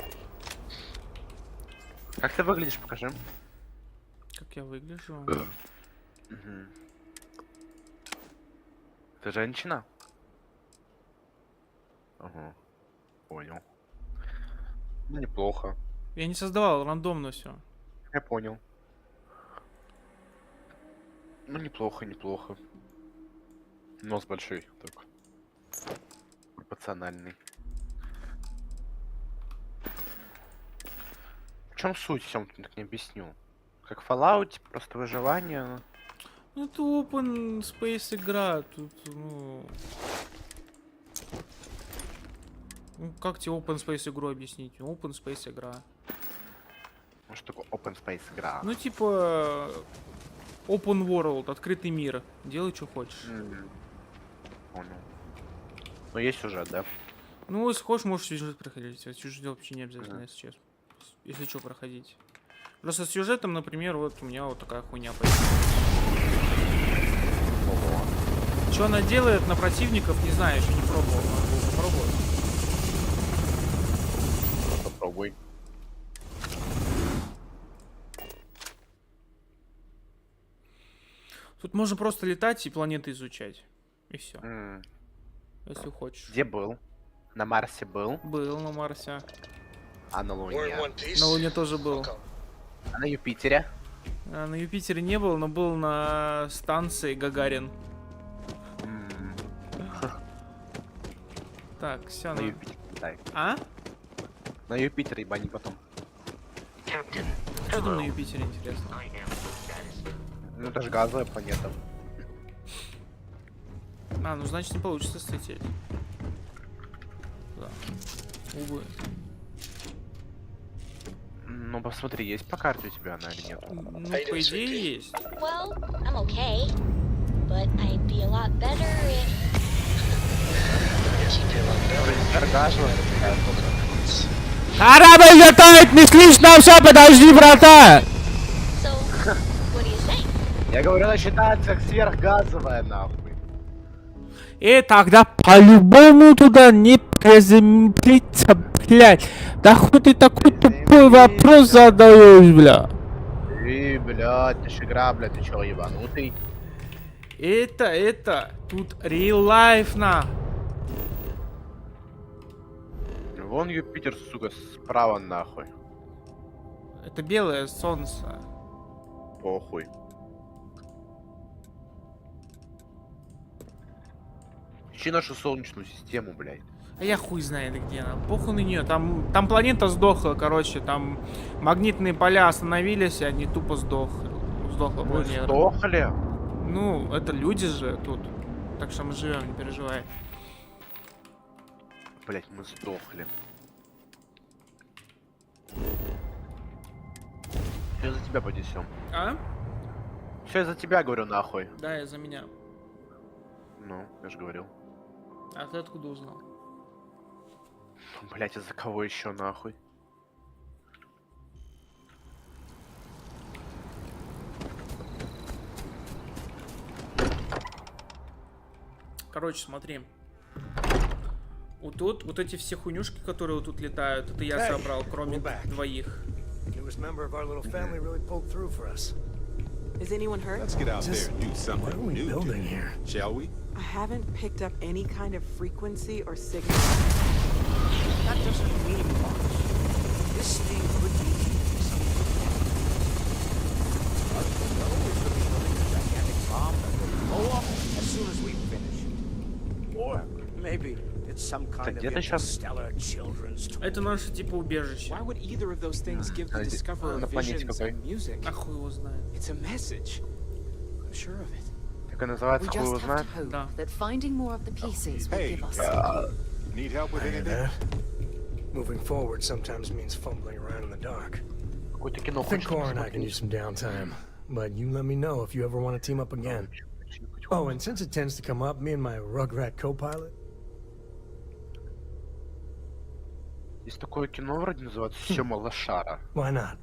Как ты выглядишь, покажи. Как я выгляжу? Мгм. Ты женщина? Ага. Понял. Ну, неплохо. Я не создавал, рандомно все. Я понял. Ну, неплохо, неплохо. Нос большой, так. Пропорциональный. В чем суть? Я вам так не объясню. Как в Fallout, просто выживание. Ну, это open space игра, тут, ну... Ну, как тебе open space игру объяснить? Open space игра. Что такое open space игра? Ну, типа... Open world, открытый мир. Делай, что хочешь. Понял. Но есть сюжет, да? Ну, если хочешь, можешь сюжет проходить. А сюжет вообще не обязательно, если честно. Если что, проходить. Просто с сюжетом, например, вот у меня вот такая хуйня появилась. Что она делает на противников, не знаю, еще не пробовал. Надо было попробовать. Попробуй. Тут можно просто летать и планеты изучать. И все. Если хочешь. Где был? На Марсе был? Был на Марсе. А на Луне? На Луне тоже был. А на Юпитере? На Юпитере не был, но был на станции Гагарин. Так, все. На Юпитер, дай. А? На Юпитер, ебани потом. Что там на Юпитере, интересно? Ну это же газовая планета. А, ну значит не получится слететь. Да. Увы. Ну посмотри, есть по карте у тебя она или нет? Ну, по идее есть. Well, I'm okay. But I'd be a lot better if... Корабль летает, не слышно все, подожди, брата! So, what do you say? Я говорю, она считается как сверхгазовая, нахуй. И тогда по-любому туда не приземлиться, блядь. Да хоть ты такой тупой вопрос задаешь, бля. Блядь, ты ж игра, блядь, ты чё, ебанутый? Это, тут real life, на. Вон Юпитер, сука, справа нахуй. Это белое солнце. Похуй. Ищи нашу солнечную систему, блядь. А я хуй знает где она. Похуй на нее. Там планета сдохла, короче. Там магнитные поля остановились, и они тупо сдохла планета. Сдохли? Ну, это люди же тут. Так что мы живем, не переживай. Блять, мы сдохли. Все за тебя поднесем. А? Все за тебя, говорю, нахуй. Да, я за меня. Ну, я же говорил. А ты откуда узнал? Блять, из-за кого еще нахуй? Короче, смотри. Вот тут, вот эти все хуйнюшки, которые вот тут летают, это я собрал, кроме двоих. Is anyone hurt? Let's get out there and do something new, building here, shall we? I haven't picked up any kind of frequency or signal. That doesn't mean much. This thing could be something. All we know is that we're building a gigantic bomb that will blow up as soon as we finish. Or maybe it's some kind of interstellar children's toy. Это наше типа убежище. Why would either of those things give the discoverer visions and music? А хуй его знает. It's a message. I'm sure of it. Как она называется, хуй его знает? Да. That finding more of the pieces will Hey, give us. need help with I hear anything? that. Moving forward sometimes means fumbling around in the dark. Какое-то кино I think хочешь Cora and I can use some downtime, but you let me know if you ever want to team up again. Oh, and since it tends to come up, me and my Rugrat co-pilot. Есть такое кино вроде называется Сёма Лошара. Why not?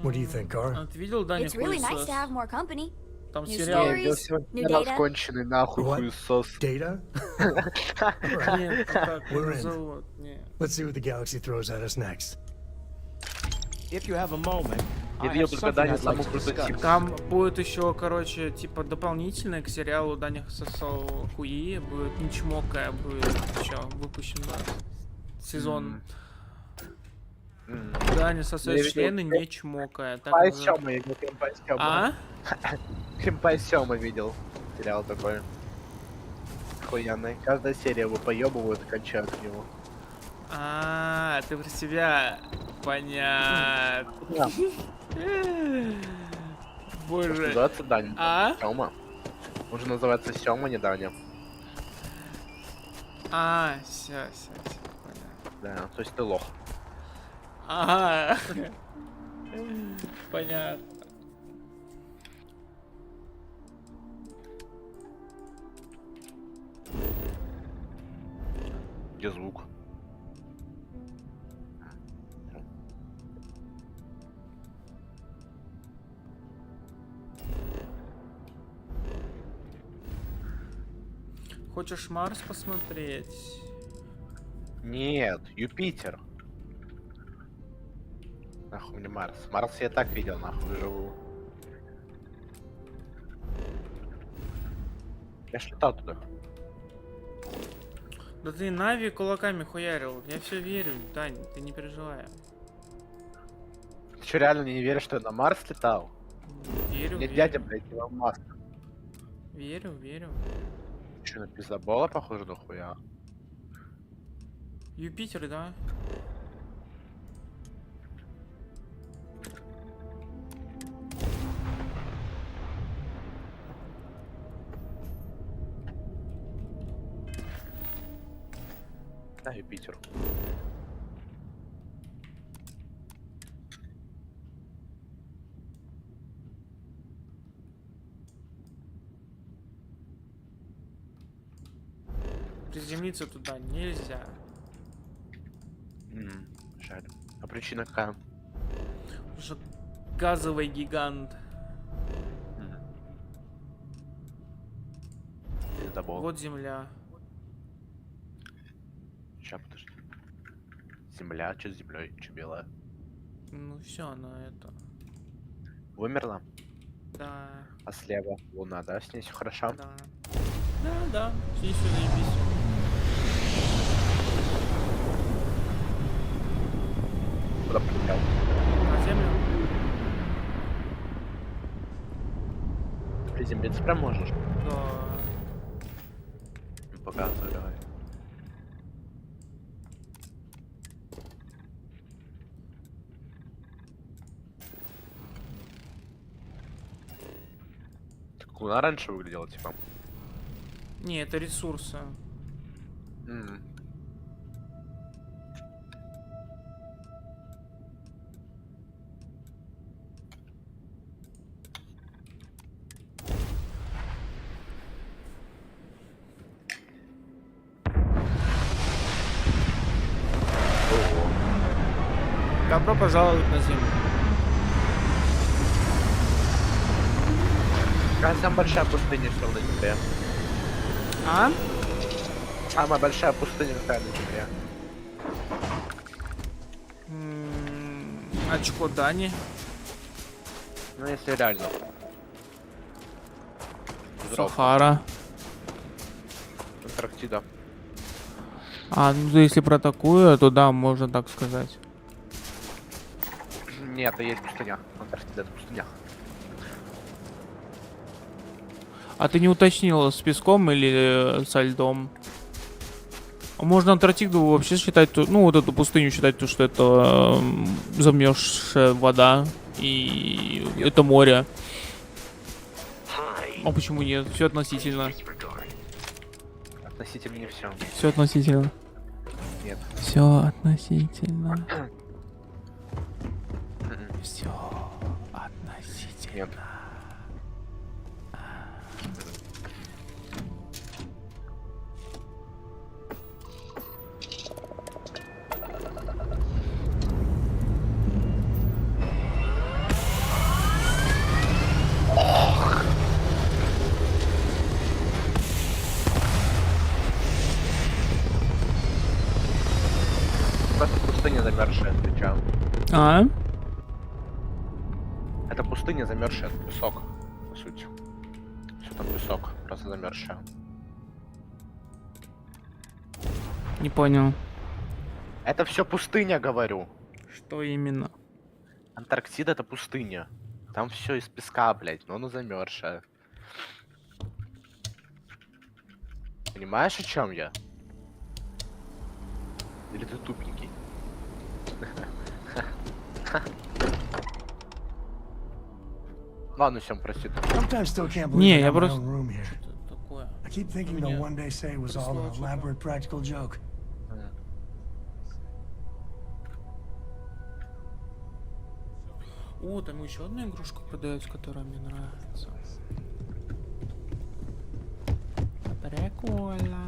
What do you think, Cora? А ты видел Даня It's really nice хуесос? to have more company. Там New сериал. Я видел stories, сегодня new data. расконченный нахуй What? хуесос. Data? Нет, так We're его in. зовут. Нет. Let's see what the galaxy throws at us next. If you have a moment, Я I видел have только something Даня I'd like саму to прототип. discuss. Там будет еще, короче, типа дополнительное к сериалу Даня сосал хуи, будет не чмокая, будет еще выпущен сезон. Даня сосет члены, не чмокая. Так Крем называется. Сёма, я видел Крем Сёма. А? Крем Сёма видел. Сериал такой. Охуенный. Каждая серия его поебывают и кончают к нему. А, ты про себя. Понятно. Боже. Называется Даня. А? Сёма. Он же называется Сёма, не Даня. А, все, понятно. Да, то есть ты лох. Ага. Понятно. Где звук? Хочешь Марс посмотреть? Нет, Юпитер. Нахуй мне Марс. Марс я так видел, нахуй живу. Я ж летал туда. Да ты Нави кулаками хуярил. Я все верю, Тань, ты не переживай. Ты что, реально не веришь, что я на Марс летал? Верю, Не верю. дядя, блядь, Илон Маск. Верю, верю. Че, на пиздобола похоже нахуя? Юпитер, да? Да, Юпитер. Приземлиться туда нельзя. Жаль. А причина какая? Потому что газовый гигант. Пиздобол. Вот земля. Ща, подожди. Земля, что с землей? Че белая? Ну все, она это. Вымерла? Да. А слева луна, да? С ней все хорошо? Да. Да, с ней все заебись. Куда полетел? На землю? Приземлиться прям можешь? Да. Ну, показывай, давай. Как луна раньше выглядела, типа? Не, это ресурсы. Добро пожаловать на землю. Какая самая большая пустыня что на земле? А? Самая большая пустыня какая на земле? Очко Дани. Ну, если реально. Сахара. Антарктида. А, ну если про такую, то да, можно так сказать. Нет, это есть пустыня. Антарктида это пустыня. А ты не уточнил, с песком или со льдом? Можно Антарктиду вообще считать, ну вот эту пустыню считать, то, что это замерзшая вода и это море. А почему нет? Все относительно. Относительно не все. Все относительно. Нет. Все относительно. Все относительно. Нет. Просто пустыня замерзшая, отвечаю. А? Это пустыня замерзшая, это песок, по сути. Все там песок, просто замерзшая. Не понял. Это все пустыня, говорю. Что именно? Антарктида это пустыня. Там все из песка, блядь, но оно замерзшее. Понимаешь, о чем я? Или ты тупенький? Ладно, Сем, прости. Sometimes still can't Не, believe I я have my просто... own room here. Что такое? I keep thinking they'll one day say it was all an elaborate practical joke. О, там еще одна игрушка продается, которая мне нравится. Прикольно.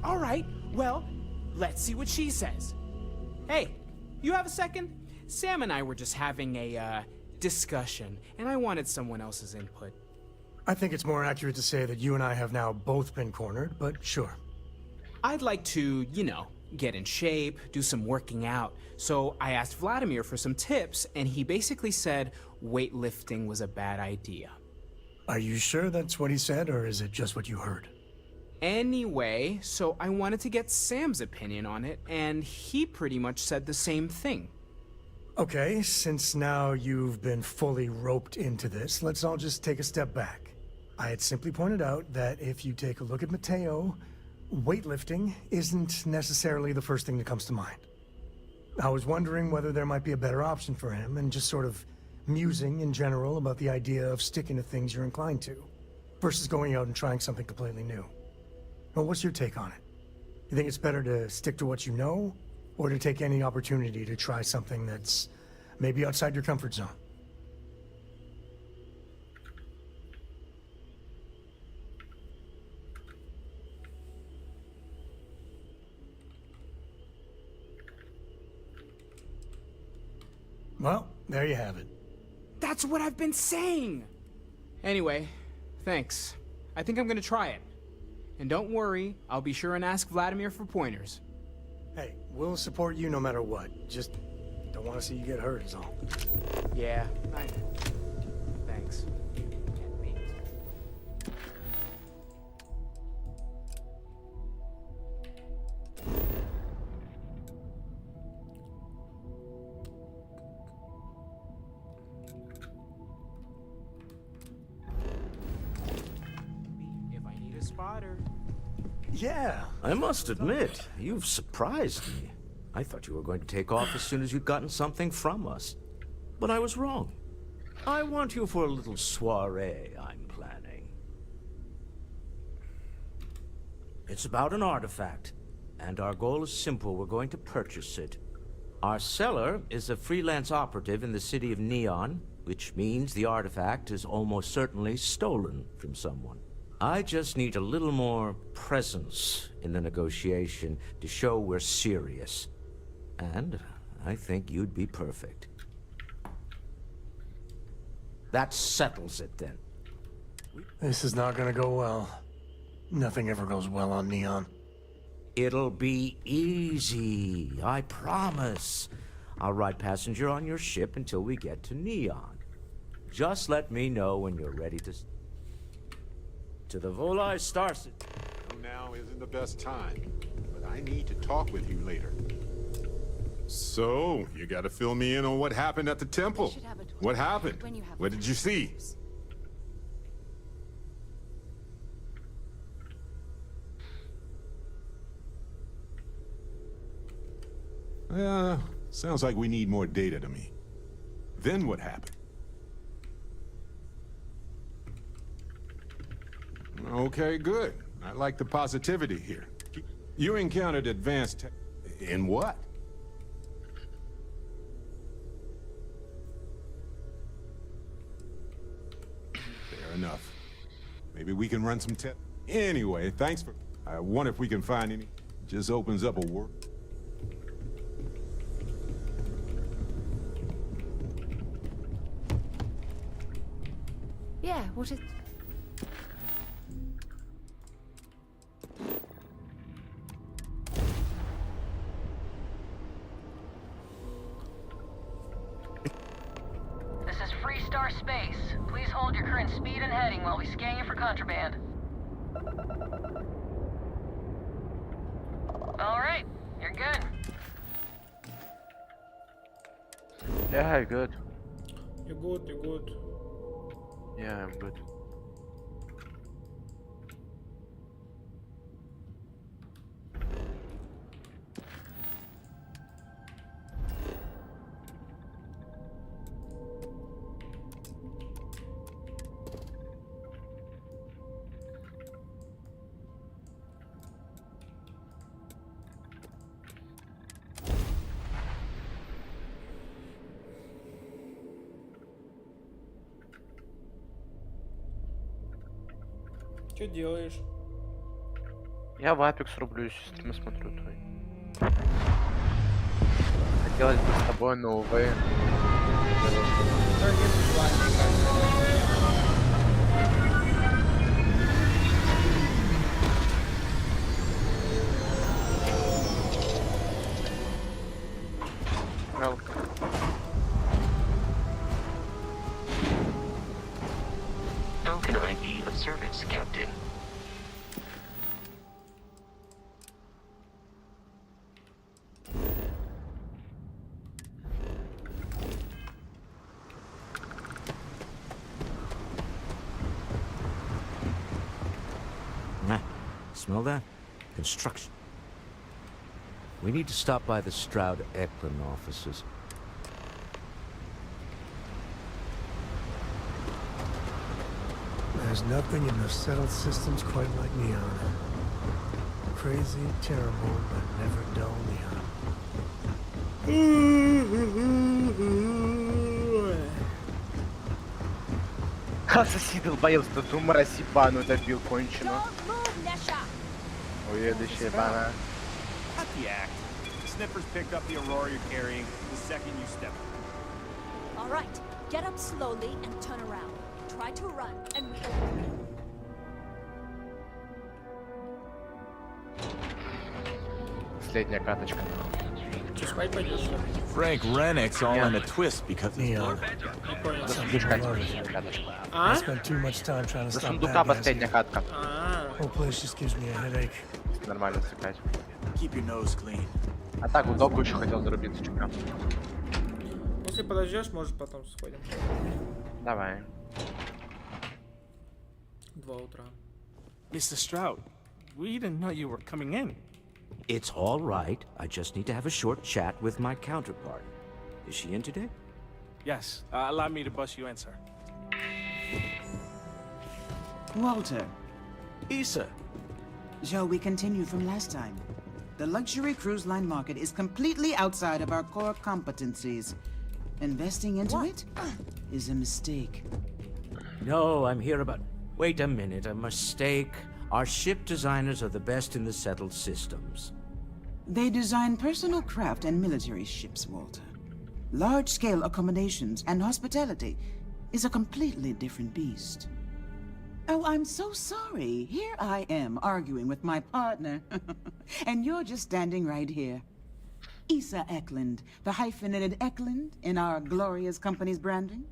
All right, well, let's see what she says. Hey, you have a second? Sam and I were just having a, discussion, and I wanted someone else's input. I think it's more accurate to say that you and I have now both been cornered, but sure. I'd like to, you know, get in shape, do some working out. So I asked Vladimir for some tips, and he basically said weightlifting was a bad idea. Are you sure that's what he said, or is it just what you heard? Anyway, so I wanted to get Sam's opinion on it, and he pretty much said the same thing. Okay, since now you've been fully roped into this, let's all just take a step back. I had simply pointed out that if you take a look at Mateo, weightlifting isn't necessarily the first thing that comes to mind. I was wondering whether there might be a better option for him, and just sort of musing in general about the idea of sticking to things you're inclined to, versus going out and trying something completely new. Well, what's your take on it? You think it's better to stick to what you know, or to take any opportunity to try something that's maybe outside your comfort zone? Well, there you have it. That's what I've been saying! Anyway, thanks. I think I'm gonna try it. And don't worry, I'll be sure and ask Vladimir for pointers. Hey, we'll support you no matter what. Just don't want to see you get hurt is all. Yeah, thanks. If I need a spotter. Yeah. I must admit, you've surprised me. I thought you were going to take off as soon as you'd gotten something from us. But I was wrong. I want you for a little soiree I'm planning. It's about an artifact, and our goal is simple. We're going to purchase it. Our seller is a freelance operative in the city of Neon, which means the artifact is almost certainly stolen from someone. I just need a little more presence in the negotiation to show we're serious. And I think you'd be perfect. That settles it, then. This is not gonna go well. Nothing ever goes well on Neon. It'll be easy, I promise. I'll ride passenger on your ship until we get to Neon. Just let me know when you're ready to the Volai Starfield. Now isn't the best time, but I need to talk with you later. So, you gotta fill me in on what happened at the temple. What happened? What did you see? Sounds like we need more data to me. Then what happened? Okay, good. I like the positivity here. You encountered advanced tech... In what? Fair enough. Maybe we can run some test... Anyway, thanks for... I wonder if we can find any... Just opens up a world. Yeah, what is... This is Freestar Space. Please hold your current speed and heading while we scan you for contraband. All right, you're good. Yeah, you're good. You're good, you're good. Yeah, I'm good. Что делаешь? Я в Apex рублюсь, стримы смотрю твой. Хотелось бы с тобой, но, увы. coordinates, Captain. Smell that? Construction. We need to stop by the Stroud Eklund offices. There's nothing in the settled systems quite like Neon. Crazy, terrible, but never dull Neon. Соси долбоёб, тут умра сибану добил кончено. Уедущая ебана. Cut the act. Sniffers picked up the Aurora you're carrying the second you step up. All right, get up slowly and turn around. Try to run, and we Последняя каточка. Frank Rennick's all in a twist because of Neon. I spent too much time trying to За stop сундука bad guys. последняя катка. Whole place just gives me a headache. Нормально цеплять. Keep your nose clean. А так, в догу еще хотел зарубиться чутка. Если подождешь, может потом сходим. Давай. 2 утра. Mr. Stroud, we didn't know you were coming in. It's all right. I just need to have a short chat with my counterpart. Is she in today? Yes, allow me to bust you in, sir. Walter, Issa. shall we continue from last time? The luxury cruise line market is completely outside of our core competencies. Investing into it is a mistake. No, I'm here about... Wait a minute, a mistake. Our ship designers are the best in the settled systems. They design personal craft and military ships, Walter. Large-scale accommodations and hospitality is a completely different beast. Oh, I'm so sorry. Here I am arguing with my partner. And you're just standing right here. Issa Eklund, the hyphenated Eklund in our glorious company's branding.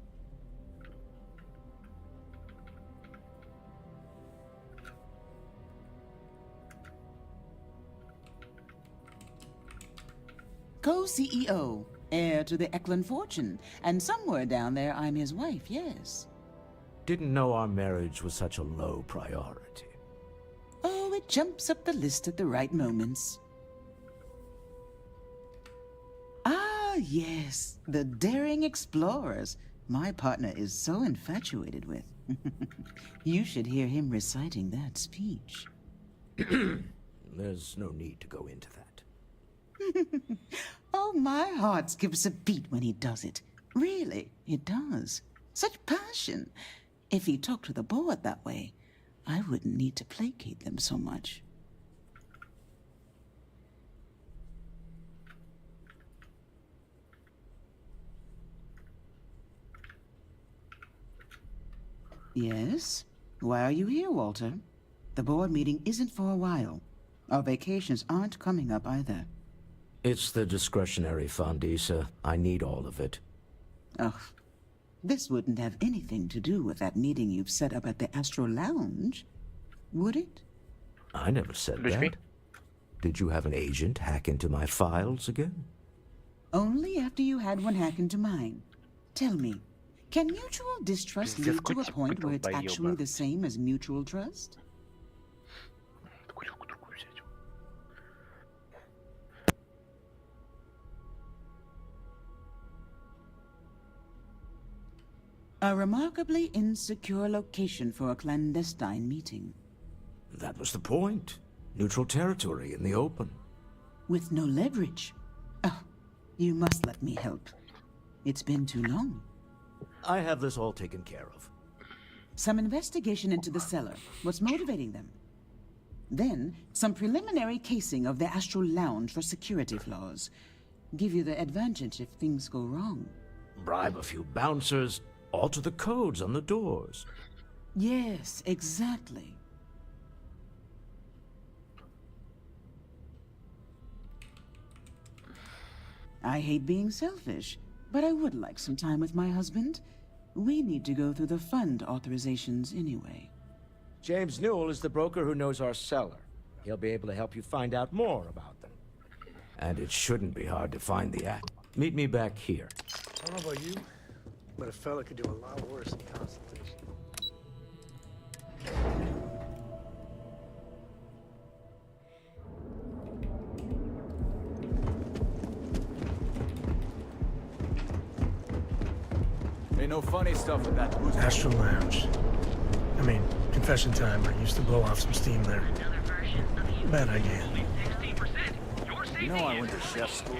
Co-CEO, heir to the Eklund fortune, and somewhere down there I'm his wife, yes. Didn't know our marriage was such a low priority. Oh, it jumps up the list at the right moments. Ah, yes, the daring explorers. My partner is so infatuated with. You should hear him reciting that speech. There's no need to go into that. Oh, my heart skips a beat when he does it. Really, it does. Such passion. If he talked to the board that way, I wouldn't need to placate them so much. Yes? Why are you here, Walter? The board meeting isn't for a while. Our vacations aren't coming up either. It's the discretionary fund, Issa. I need all of it. Ugh. This wouldn't have anything to do with that meeting you've set up at the Astro Lounge, would it? I never said that. Did you have an agent hack into my files again? Only after you had one hack into mine. Tell me, can mutual distrust lead to a point where it's actually the same as mutual trust? A remarkably insecure location for a clandestine meeting. That was the point. Neutral territory in the open. With no leverage. Oh, you must let me help. It's been too long. I have this all taken care of. Some investigation into the cellar. What's motivating them? Then, some preliminary casing of the Astral Lounge for security flaws. Give you the advantage if things go wrong. Bribe a few bouncers, alter the codes on the doors. Yes, exactly. I hate being selfish, but I would like some time with my husband. We need to go through the fund authorizations anyway. James Newell is the broker who knows our seller. He'll be able to help you find out more about them. And it shouldn't be hard to find the act. Meet me back here. I don't know about you, but a fella could do a lot worse than consultation. Ain't no funny stuff with that boost. Astral Lounge. I mean, confession time. I used to blow off some steam there. Bad idea. You know I went to chef school.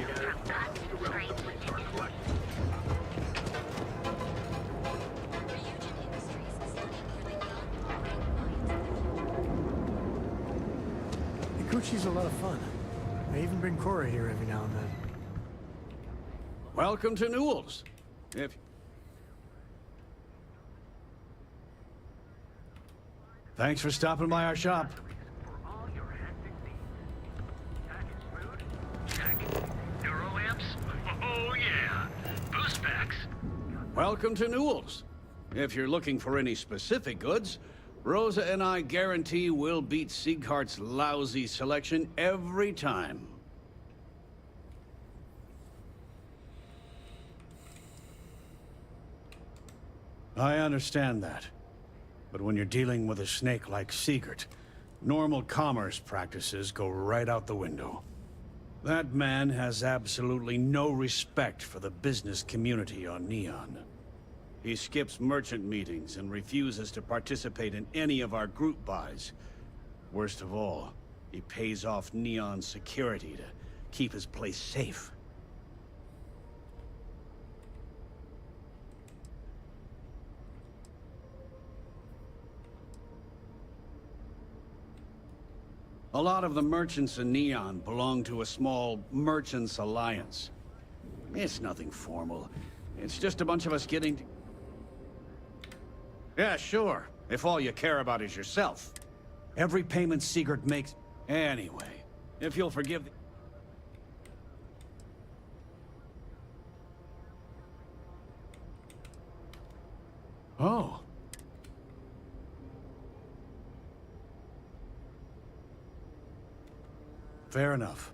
Gucci's a lot of fun. I even bring Cora here every now and then. Welcome to Newell's. Thanks for stopping by our shop. Oh yeah, boost packs. Welcome to Newell's. If you're looking for any specific goods, Rosa and I guarantee we'll beat Sieghart's lousy selection every time. I understand that. But when you're dealing with a snake like Siegert, normal commerce practices go right out the window. That man has absolutely no respect for the business community on Neon. He skips merchant meetings and refuses to participate in any of our group buys. Worst of all, he pays off Neon's security to keep his place safe. A lot of the merchants in Neon belong to a small merchants alliance. It's nothing formal. It's just a bunch of us getting... Yeah, sure. If all you care about is yourself. Every payment Siegert makes... Anyway, if you'll forgive... Oh. Fair enough.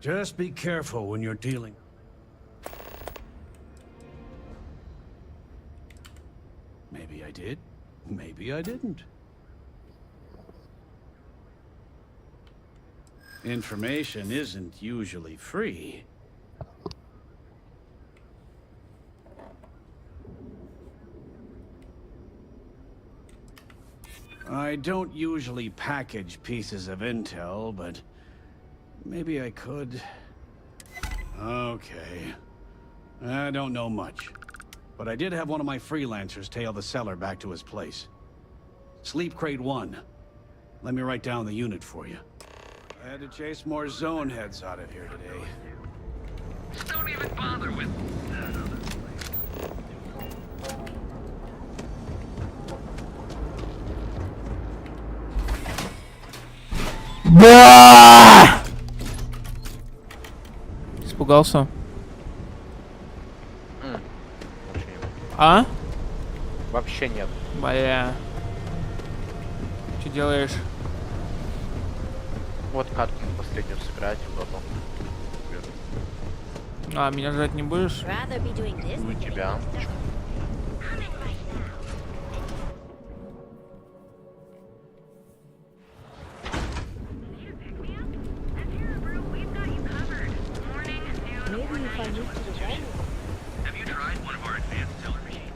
Just be careful when you're dealing. Maybe I did. Maybe I didn't. Information isn't usually free. I don't usually package pieces of intel, but maybe I could. Okay. I don't know much, but I did have one of my freelancers tail the seller back to his place. Sleep Crate 1. Let me write down the unit for you. I had to chase more zone heads out of here today. Don't even bother with that other Испугался? А? Вообще нет. Бля. Что делаешь? Вот катку последнюю сыграть, удобно. А, меня ждать не будешь? У тебя. Have you tried one of our advanced teller machines?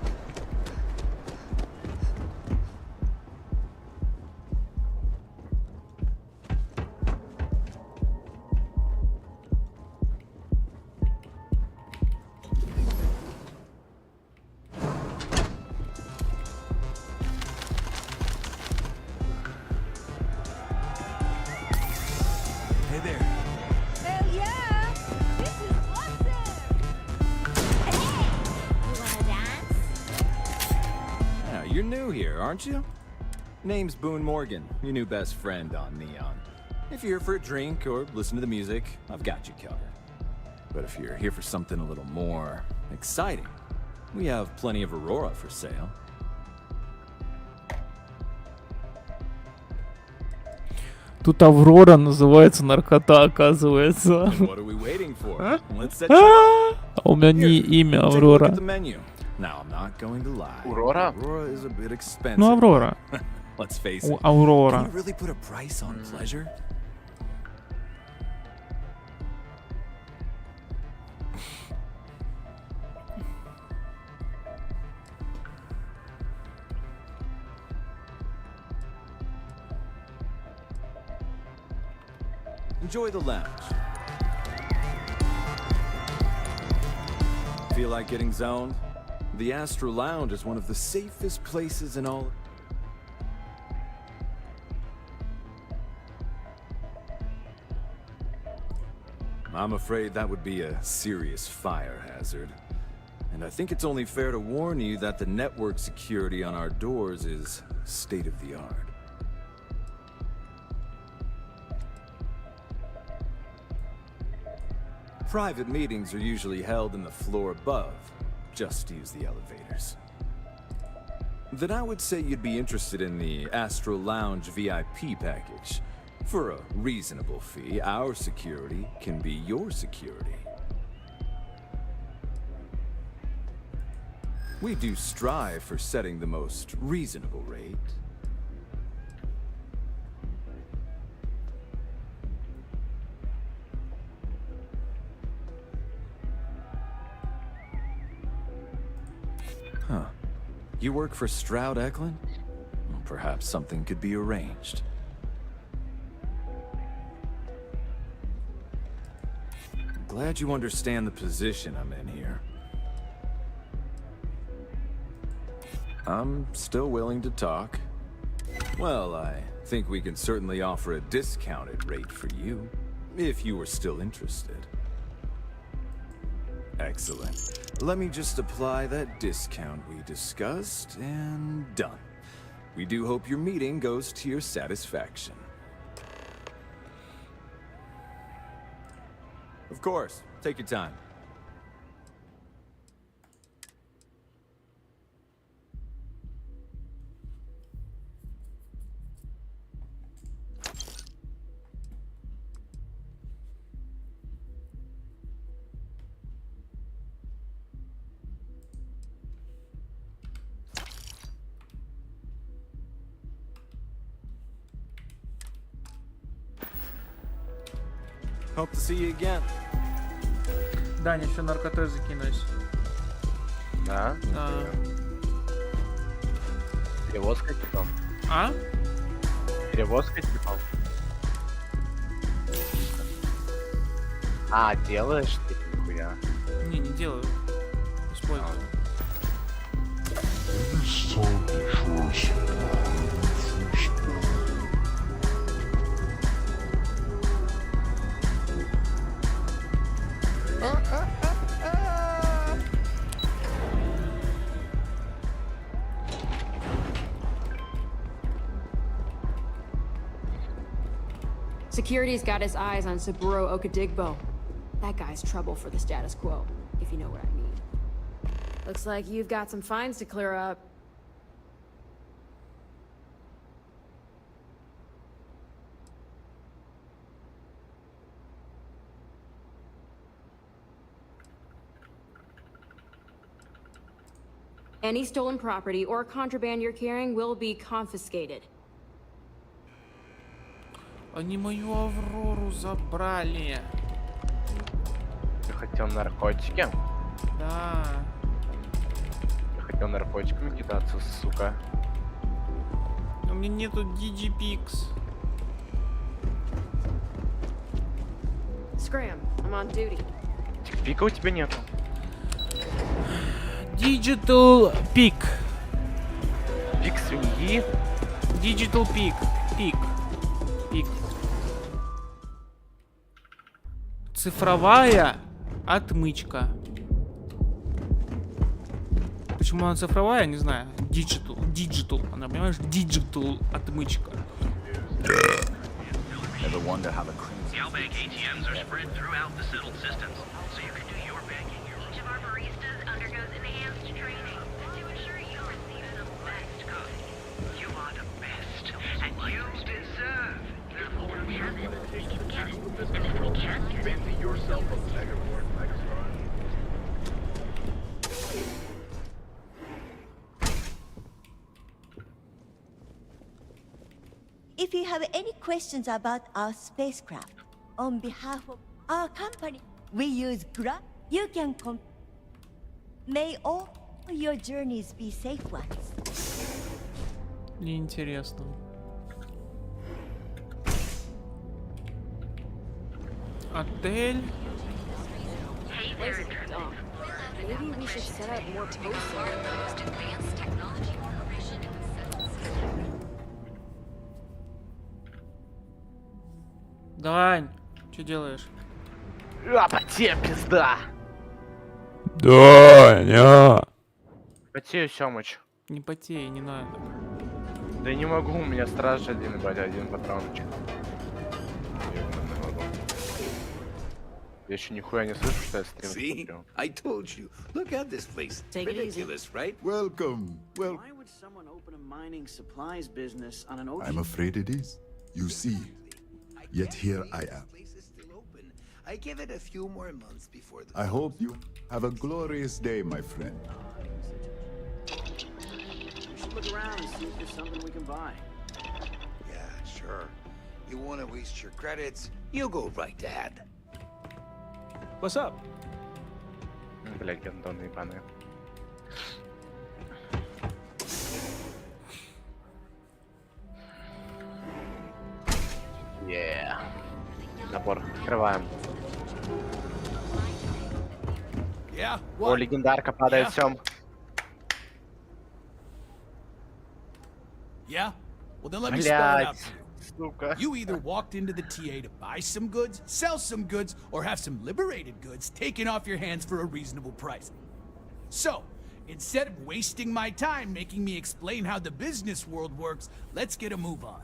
Hey there. Hell yeah! This is awesome! You wanna dance? Yeah, you're new here, aren't you? Name's Boone Morgan, your new best friend on Neon. If you're here for a drink or listen to the music, I've got you covered. But if you're here for something a little more exciting, we have plenty of Aurora for sale. Тут Аврора называется наркота, оказывается. What are we waiting for? А? Let's set you up. А у меня не имя Take a look Аврора. at the menu. Now, I'm not going to lie. Aurora? Aurora is a bit expensive. Ну, Аврора. Let's face У it. Аврора. Can you really put a price on pleasure? Enjoy the lounge. Feel like getting zoned? The Astro Lounge is one of the safest places in all. I'm afraid that would be a serious fire hazard. And I think it's only fair to warn you that the network security on our doors is state of the art. Private meetings are usually held in the floor above. Just use the elevators. Then I would say you'd be interested in the Astro Lounge VIP package. For a reasonable fee, our security can be your security. We do strive for setting the most reasonable rate. Huh. You work for Stroud Eklund? Well, perhaps something could be arranged. Glad you understand the position I'm in here. I'm still willing to talk. Well, I think we can certainly offer a discounted rate for you, if you were still interested. Excellent. Let me just apply that discount we discussed, and done. We do hope your meeting goes to your satisfaction. Of course. Take your time. Hope to see you again. Даня, еще наркотой закинусь. Да? Да. Перевозка типа. А? Перевозка типа. А, делаешь ты нихуя. Не делаю. Использую. Security's got his eyes on Saburo Okadigbo. That guy's trouble for the status quo, if you know what I mean. Looks like you've got some fines to clear up. Any stolen property or contraband you're carrying will be confiscated. Они мою Аврору забрали. Ты хотел наркотики? Да. Ты хотел наркотиками кидаться, сука. У меня нету Digipix. Scram, I'm on duty. Пика у тебя нету. Digital Peak. Пик свиньи? Digital Peak. Пик. Цифровая отмычка. Почему она цифровая, не знаю. Digital. Она, понимаешь, digital отмычка. Ever wonder how the Galbank ATMs are spread throughout the settled systems, so you can do your banking. Each of our baristas undergoes enhanced training to ensure you receive the best coffee. You are the best, and you deserve the If you have any questions about our spacecraft, on behalf of our company, we use Gra. You can May all your journeys be safe ones. Неинтересно. Отель. Hey there, dumb. Maybe we should set up more posts. Дань, что делаешь? Потею, пизда! Даня! Потею, Семыч. Не потей, не надо. Да не могу, у меня страж один, блядь, один патрончик. Я еще нихуя не слышу, что я стрим смотрю. I told you. Look at this place. Take it easy. Ridiculous, right? Welcome. Well, Why would someone open a mining supplies business on an ocean? I'm afraid it is. You see. Yet here I am. I give it a few more months before the... I hope you have a glorious day, my friend. We should look around and see if there's something we can buy. Yeah, sure. You want to waste your credits? You go right ahead. What's up? Блядь, гандоны ебаные. Yeah. Набор. Открываем. Yeah, О, легендарка падает, Сем. Yeah? Well, then let me spell it out Блядь, for you. сука. You either walked into the TA to buy some goods, sell some goods, or have some liberated goods taken off your hands for a reasonable price. So, instead of wasting my time making me explain how the business world works, let's get a move on.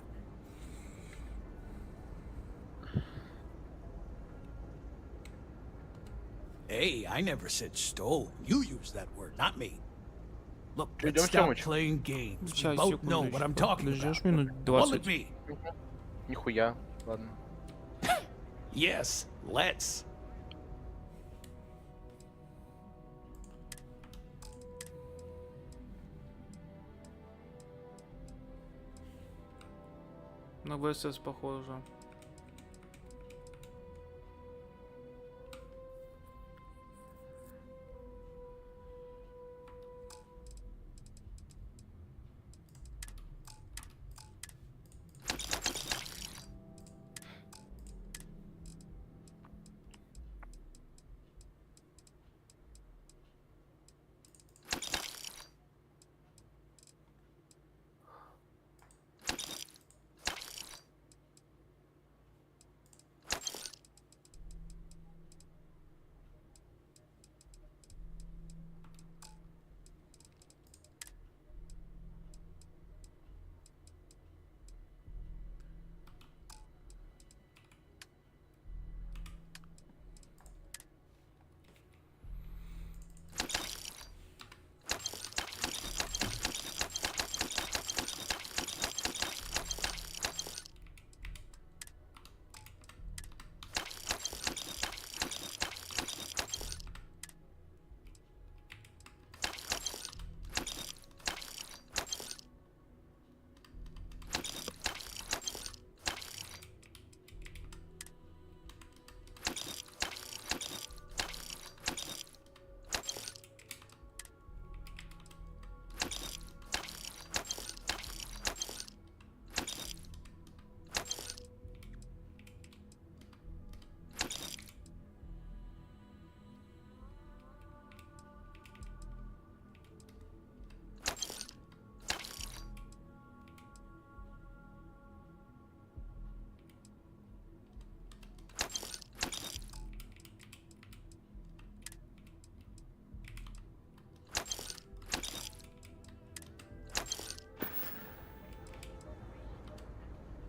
Hey, I never said stole. You used that word, not me. Look, let's stop playing games. We Сейчас, both know what I'm talking Подождешь about. минут Follow 20. me. Нихуя. Ладно. Yes, let's. На ВСС похоже.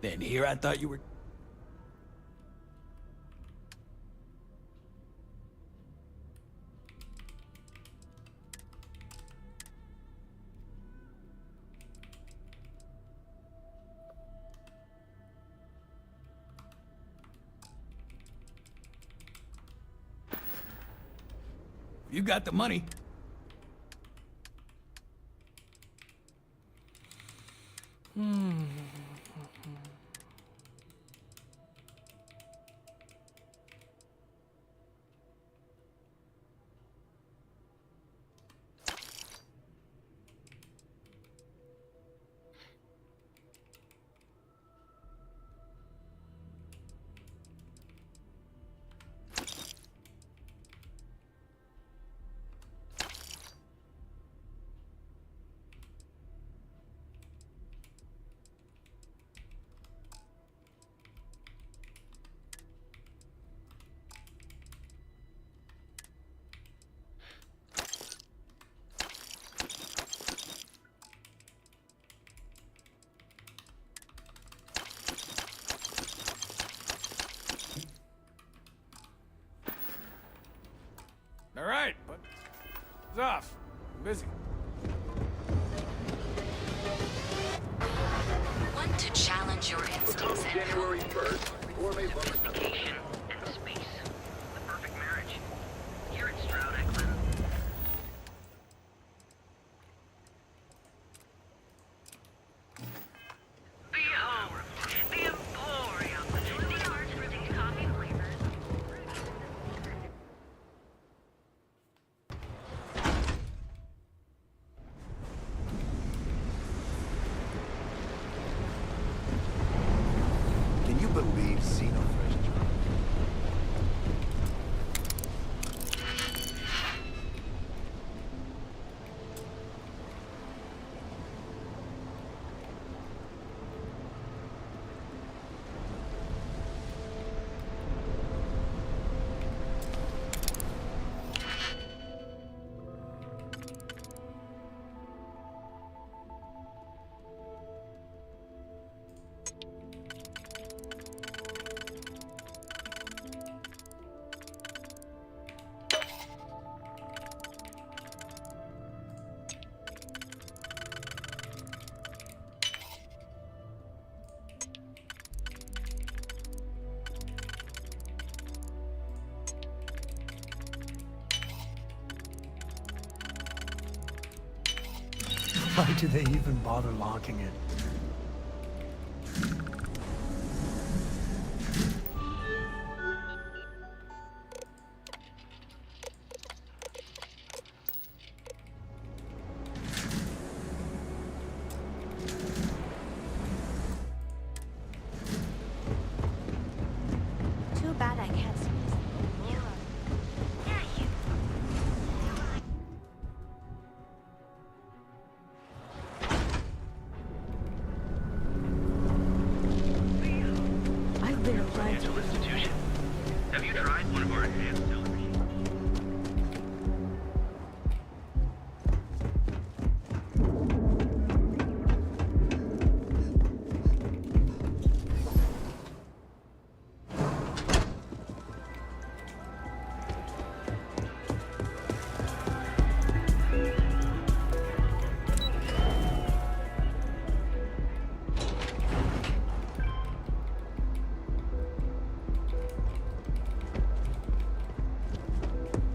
Then here I thought you were... You got the money. All right, but it's off. I'm busy. Want to challenge your instincts and January 1st, gourmet sophistication and space. The perfect marriage. Here at Stroud Eklund. Behold, the Emporium. 20 hours for these coffee flavors. Can you believe Xenofresh? Why do they even bother locking it? Too bad I can't see this. I've been applying to institution. Have you tried one of our enhanced television?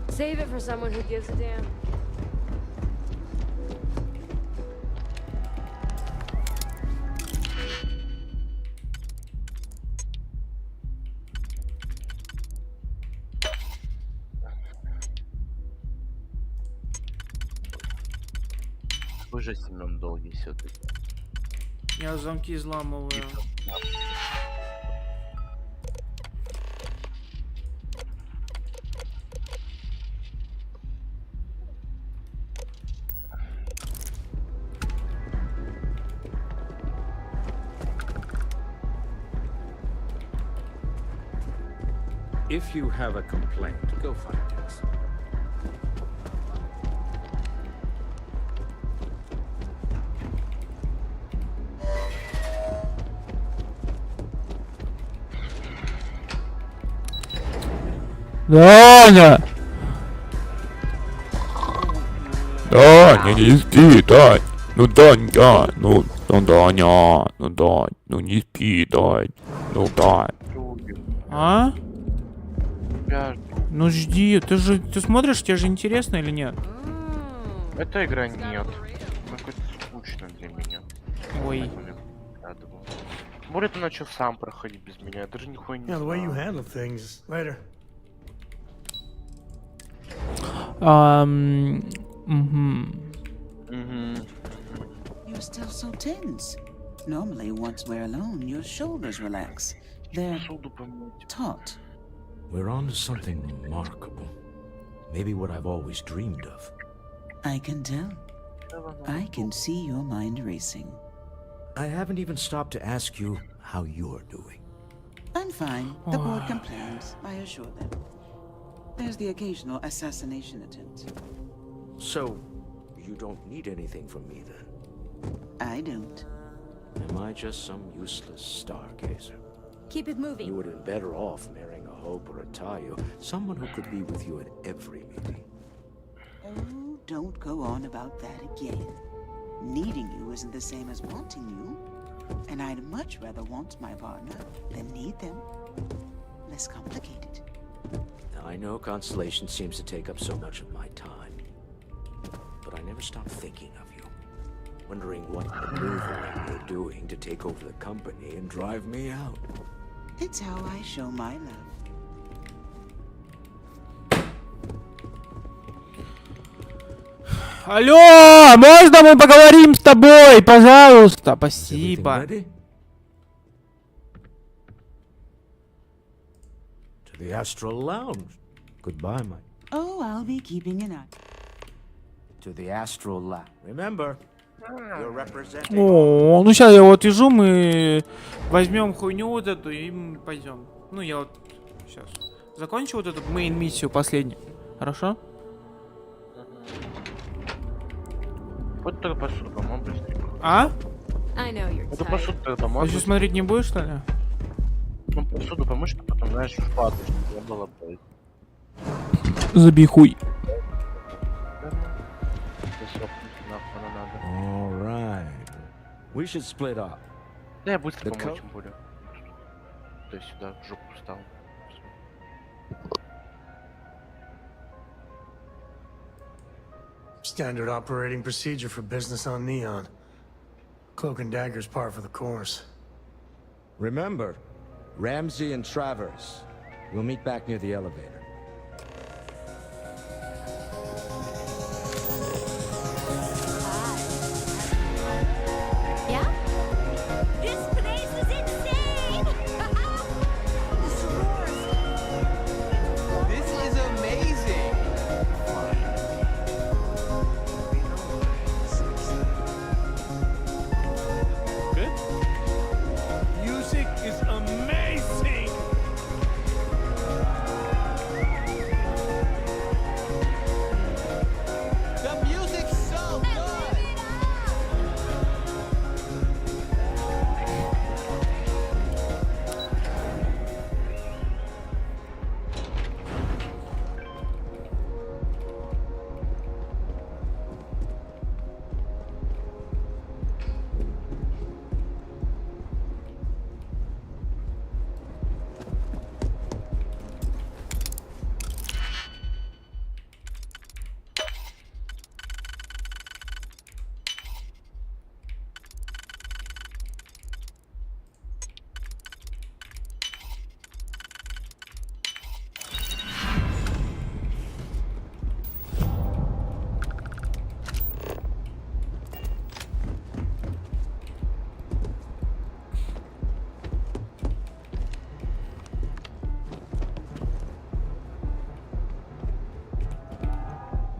Save it for someone who gives a damn. Уже Семен долгий все-таки. Я замки изламываю. If you have a complaint, go find it. Даня! Даня, не спи, Дань! Ну, Дань, Дань, ну, Даня, ну, Дань, ну, не спи, Дань, ну, Дань. А? тебя жду. Ну жди, ты смотришь, тебе же интересно или нет? Эта игра нет. Какой-то скучно для меня. Ой. Может, ты начал сам проходить без меня, я даже нихуя не Yeah, the way you знаю. handle things. Later. You're still so tense. Normally, once we're alone, your shoulders relax. They're taut. We're on to something remarkable. Maybe what I've always dreamed of. I can tell. I can see your mind racing. I haven't even stopped to ask you how you're doing. I'm fine. The board complains, I assure them. There's the occasional assassination attempt. So, you don't need anything from me then? I don't. Am I just some useless stargazer? Keep it moving. You would have been better off marrying a Hope or a Tayo, someone who could be with you at every meeting. Oh, don't go on about that again. Needing you isn't the same as wanting you. And I'd much rather want my partner than need them. Less complicated. Now, I know Constellation seems to take up so much of my time, but I never stop thinking of you, wondering what maneuvering you're doing to take over the company and drive me out. It's how I show my love. Алло, можно мы поговорим с тобой, пожалуйста? Спасибо. To the Astral Lounge. Goodbye, my. Oh, I'll be keeping an eye. To the Astral Lounge. Remember, you're representing. О, ну сейчас я вот вижу, мы возьмем хуйню вот эту и пойдем. Ну я вот сейчас закончу вот эту мейн-миссию последнюю. Хорошо? Вот только посуду помой быстрее. А? I know you're Это tired. посуду тогда помой. Ты еще смотреть не будешь, что ли? Ну, посуду помой, что потом, знаешь, в пату, чтобы не было пой. Забей хуй. All right. We should split up. Да, я быстро The помою, co- тем более. Туда-сюда, в жопу встал. Standard operating procedure for business on Neon. Cloak and dagger's par for the course. Remember, Ramsey and Travers. We'll meet back near the elevator. Yeah? This place is insane! This is amazing! Good? Music is amazing! The music's so good!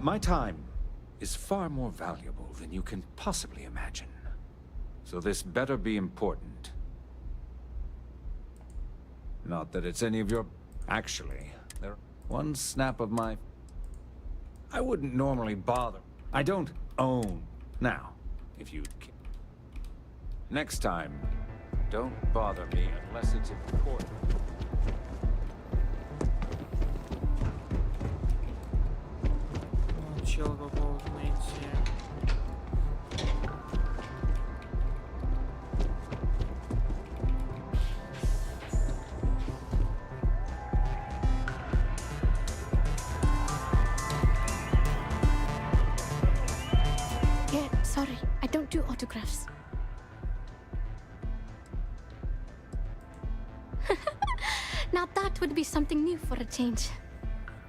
My time is far more valuable than you can possibly imagine. So this better be important. Not that it's any of your... Actually, there... One snap of my... I wouldn't normally bother. I don't own. Now, if you... Next time, don't bother me unless it's important. Чел какого-то найти. don't do autographs. Now that would be something new for a change.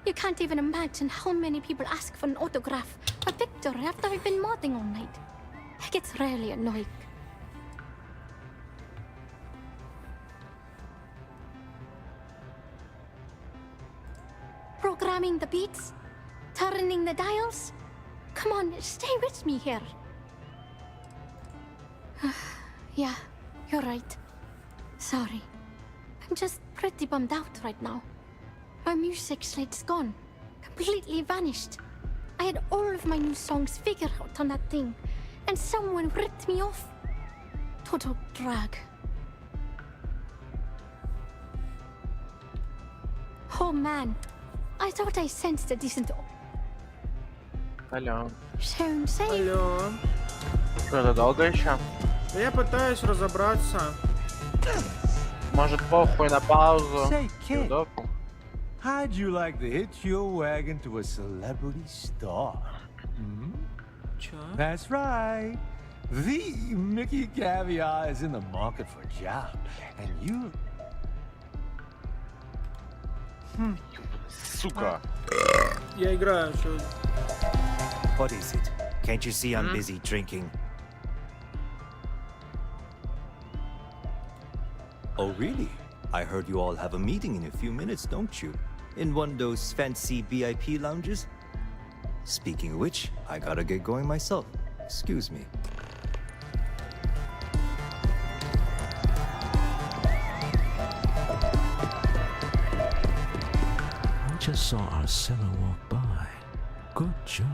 You can't even imagine how many people ask for an autograph or picture after I've been modding all night. It gets really annoying. Programming the beats? Turning the dials? Come on, stay with me here. Yeah, you're right. Sorry. I'm just pretty bummed out right now. My music slate's gone. Completely vanished. I had all of my new songs figured out on that thing, and someone ripped me off. Total drag. Oh man, I thought I sensed a decent... Алло. Sound safe. Алло. Что-то долго еще? Да я пытаюсь разобраться. Может, похуй на паузу? Say, kid, Удобно. how'd you like to hitch your wagon to a celebrity star? Hmm? That's right. The Mickey Caviar is in the market for a job, and you... Сука. Я играю, что... What is it? Can't you see I'm busy drinking? Oh, really? I heard you all have a meeting in a few minutes, don't you? In one of those fancy VIP lounges? Speaking of which, I gotta get going myself. Excuse me. I just saw our seller walk by. Good job.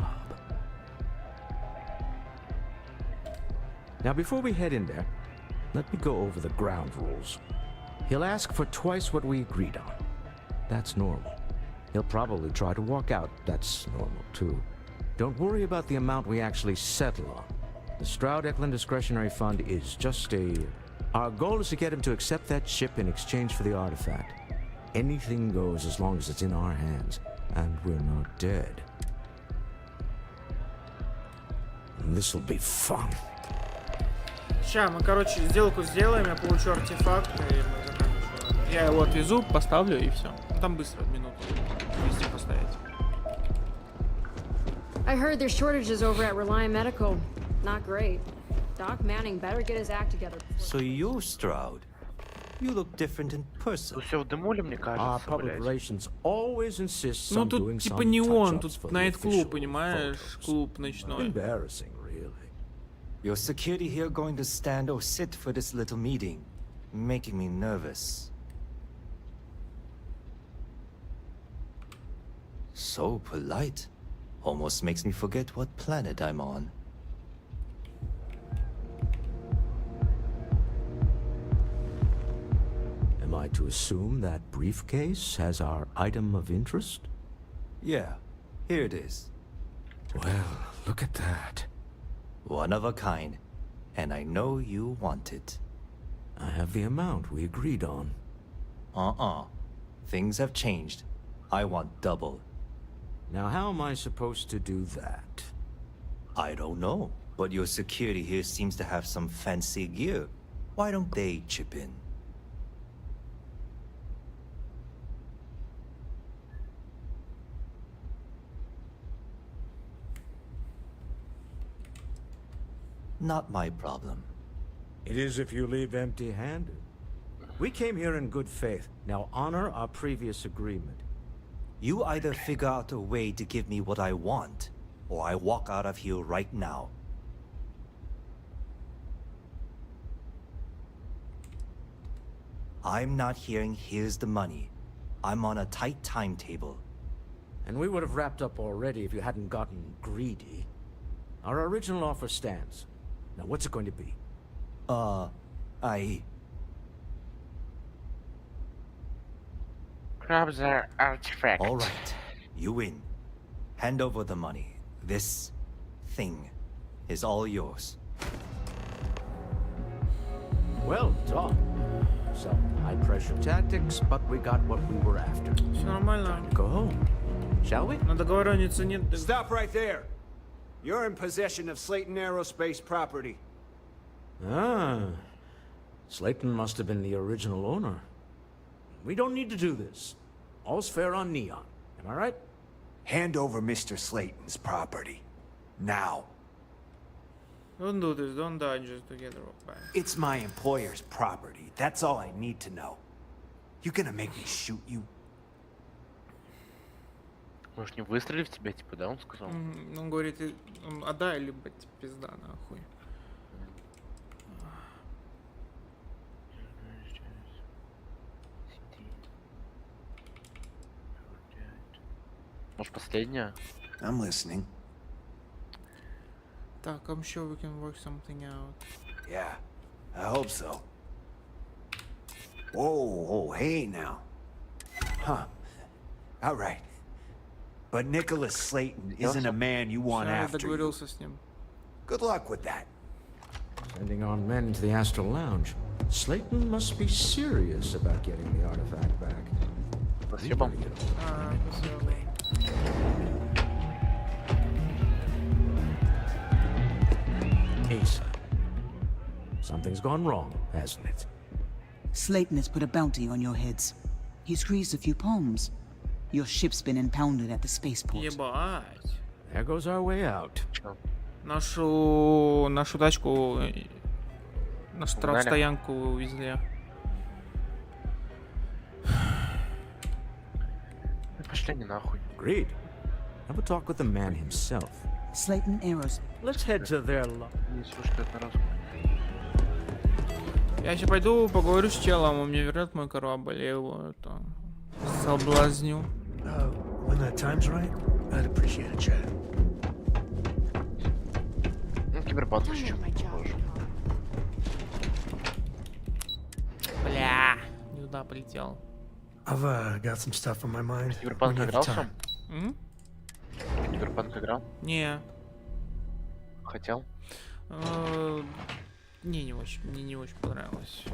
Now, before we head in there, let me go over the ground rules. He'll ask for twice what we agreed on. That's normal. He'll probably try to walk out. That's normal, too. Don't worry about the amount we actually settle on. The Stroud-Eklund Discretionary Fund is just a... Our goal is to get him to accept that ship in exchange for the artifact. Anything goes as long as it's in our hands, and we're not dead. This'll be fun. Ща, мы, короче, сделку сделаем, я получу артефакт, и мы заканчиваем. Я его отвезу, поставлю, и все. Там быстро, минуту. Везде поставить. I heard there's shortages over at Reliant Medical. Not great. Doc Manning better get his act together. So you're Stroud. You look different in person. Все в дыму ли, мне Our кажется, public блядь? relations always insists Ну on тут doing типа some не он, touch-ups тут for the найт-клуб, official понимаешь? photos. Клуб ночной. Embarrassing, really. Your security here going to stand or sit for this little meeting, making me nervous. So polite. Almost makes me forget what planet I'm on. Am I to assume that briefcase has our item of interest? Yeah, here it is. Well, look at that. One of a kind, and I know you want it. I have the amount we agreed on. Things have changed. I want double. Now, how am I supposed to do that? I don't know, but your security here seems to have some fancy gear. Why don't they chip in? Not my problem. It is if you leave empty-handed. We came here in good faith. Now honor our previous agreement. You either figure out a way to give me what I want, or I walk out of here right now. I'm not hearing here's the money. I'm on a tight timetable. And we would have wrapped up already if you hadn't gotten greedy. Our original offer stands. Now what's it going to be? Grab the artifact. All right, you win. Hand over the money. This thing is all yours. Well done. Some high-pressure tactics, but we got what we were after. Все нормально. Go home. Shall we? На договореннице нет... Stop right there! You're in possession of Slayton Aerospace property. Ah. Slayton must have been the original owner. We don't need to do this. All's fair on Neon. Am I right? Hand over Mr. Slayton's property. Now. Don't do this, don't die just to get robbed back. It's my employer's property. That's all I need to know. You gonna make me shoot you? Может, не выстрелили в тебя, типа, да, он сказал? Ну, он говорит, отдай, либо пизда, нахуй. Может, последняя? I'm listening. Так, I'm sure we can work something out. Yeah, I hope so. Whoa, hey now. Huh. All right. But Nicholas Slayton isn't a man you want after you. Good luck with that. Sending on men to the Astral Lounge. Slayton must be serious about getting the artifact back. Спасибо. Asa. Something's gone wrong, hasn't it? Slayton has put a bounty on your heads. He's greased a few palms. Your ship's been impounded at the spaceport. Ебать. There goes our way out. Нашу тачку, нашу Погнали. стоянку увезли. Пошли не нахуй. Agreed. Have a talk with the man himself. Slayton Aeros. Let's head to their Я еще пойду поговорю с челом, он мне вернет мой корабль, я его это соблазню. When that time's right, I'd appreciate a chat. Ну, киберпанк чуть-чуть похож. Бля, не туда полетел. I've got some stuff on my mind. Киберпанк When you have играл time. сам? Киберпанк играл? Не. Хотел? Мне не очень понравилось.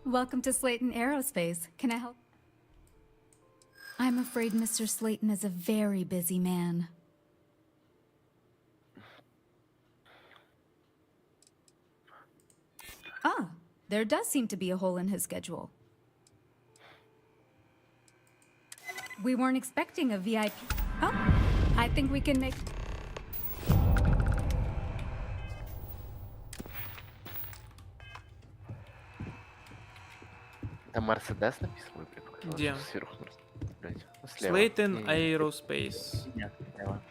Welcome to Slayton Aerospace. Can I help? I'm afraid Mr. Slayton is a very busy man. Ah, there does seem to be a hole in his schedule. We weren't expecting a VIP. Oh, I think we can make... Там Мерседес написано? Где? Сверху, блядь. Слева. Slayton Aerospace. Нет, слева.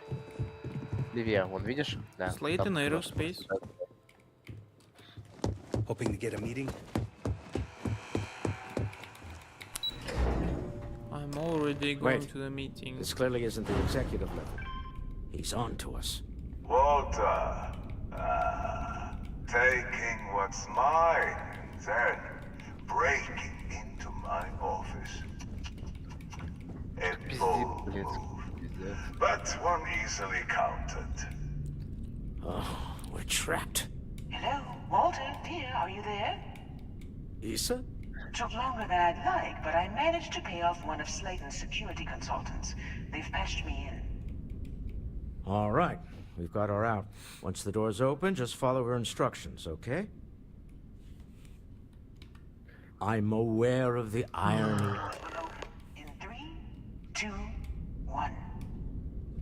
Левее, вон, видишь? Да. Slayton Aerospace. Hoping to get a meeting? I'm already going to the meeting. This clearly isn't the executive level. He's on to us. Walter, taking what's mine, then breaking into my office. A bold move, but one easily countered. Oh, we're trapped. Hello, Walter, dear, are you there? Issa? Took longer than I'd like, but I managed to pay off one of Slayton's security consultants. They've patched me in. All right, we've got her out. Once the door's open, just follow her instructions, okay? I'm aware of the irony. In 3, 2, 1.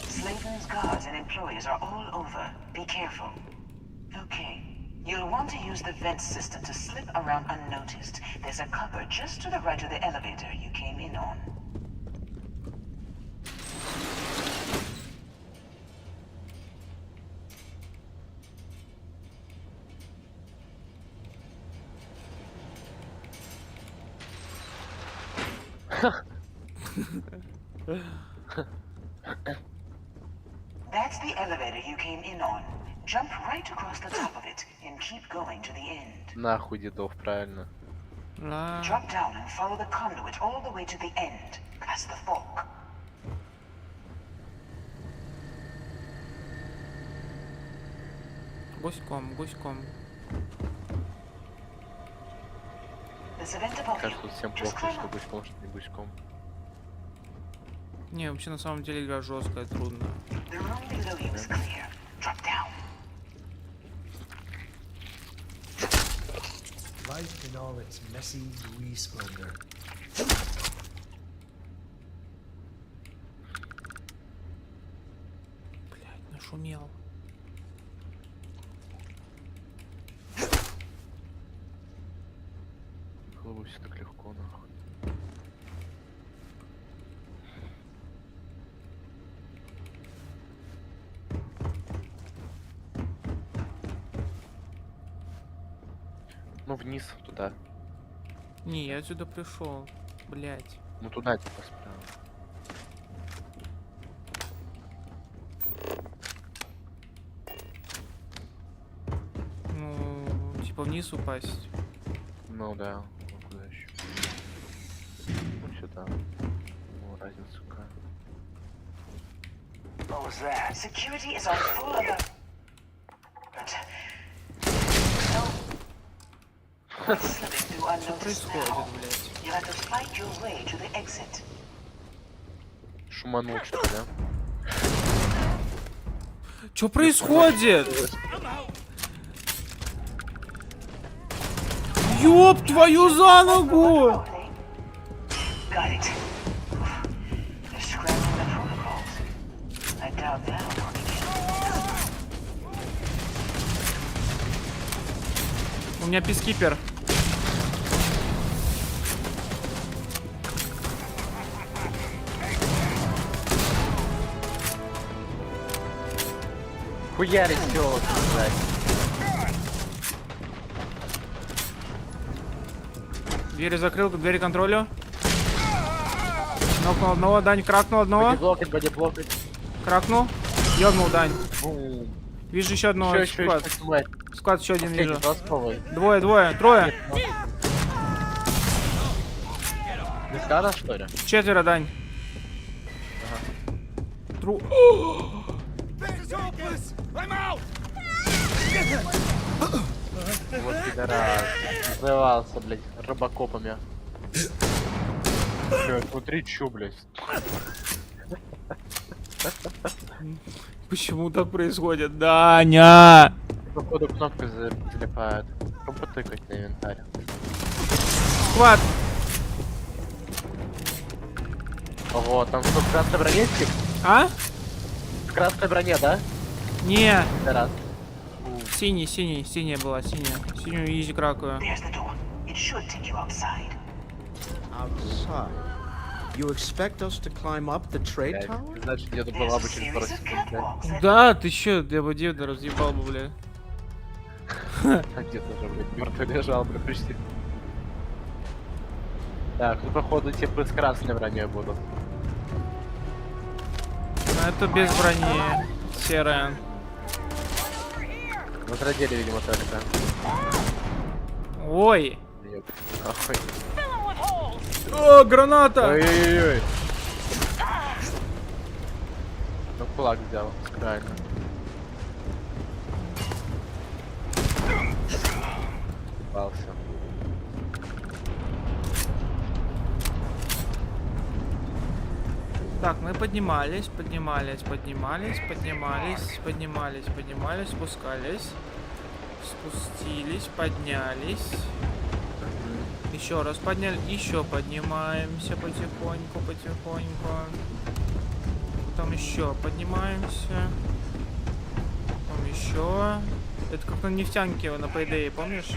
Slayton's guards and employees are all over. Be careful. Okay. You'll want to use the vent system to slip around unnoticed. There's a cupboard just to the right of the elevator you came in on. That's the elevator you came in on. Jump right across the top of it and keep going to the end. Нахуй дедов, правильно. Drop down and follow the conduit all the way to the end, past the fork. Гуськом, гуськом. There's a vent above you. Кажется, всем Just плохо, climb что up. гуськом, что не гуськом. Не, вообще на самом деле игра жесткая, трудно. The room below you is clear. Drop down. Life in all its messy, gooey splendor. Блядь, нашумел. Голову все так легко, нахуй. Ну вниз, туда. Не, я отсюда пришел. Блядь. Ну туда типа справа. Ну, типа вниз упасть. Ну да. Ну куда еще? Ну сюда. Ну разница какая. What was that? Security is on full alert. No. What's slipping through unnoticed now? You'll have to fight your way to the exit. Шуманул что-то, да? Что происходит? Ёб твою за ногу! Got it. They're scrambling the protocols. I doubt that'll work again. У меня пискипер. Хуярить всё, блядь. Двери закрыл, двери контролю. Нокнул одного, Дань, кракнул одного. Бодиблокать. Кракнул. Ёбнул, Дань. Вижу еще одного. Склад. Склад еще один вижу. Двое, трое. Не скажешь, что ли? Четверо, Дань. Тру... Вот пидорас. Назывался, блядь, робокопами. Блядь, смотри, чё, блядь. Почему так происходит? Даня! Походу кнопкой залипает. Потыкать на инвентарь. Склад! Ого, там что, в красной броне тип? А? В красной броне, да? Не. Раз. Синяя была, синяя. Синюю изи кракую. Outside. You expect us to climb up the trade tower? Значит, где-то была бы через пару секунд, блядь. Да, ты чё, я бы девда разъебал бы, бля. А где-то уже, блядь, мертвый лежал, блядь, почти. Так, ну походу типа с красной броней будут. Ну это без брони. Серая. Возродили, видимо, только. Ой! Охуй. О, граната! Ой-ой-ой. Ну, кулак взял, правильно. Ебался. Так, мы поднимались, спустились, поднялись. Еще раз подняли, еще поднимаемся потихоньку. Потом еще поднимаемся. Потом еще. Это как на нефтянке на Payday, помнишь?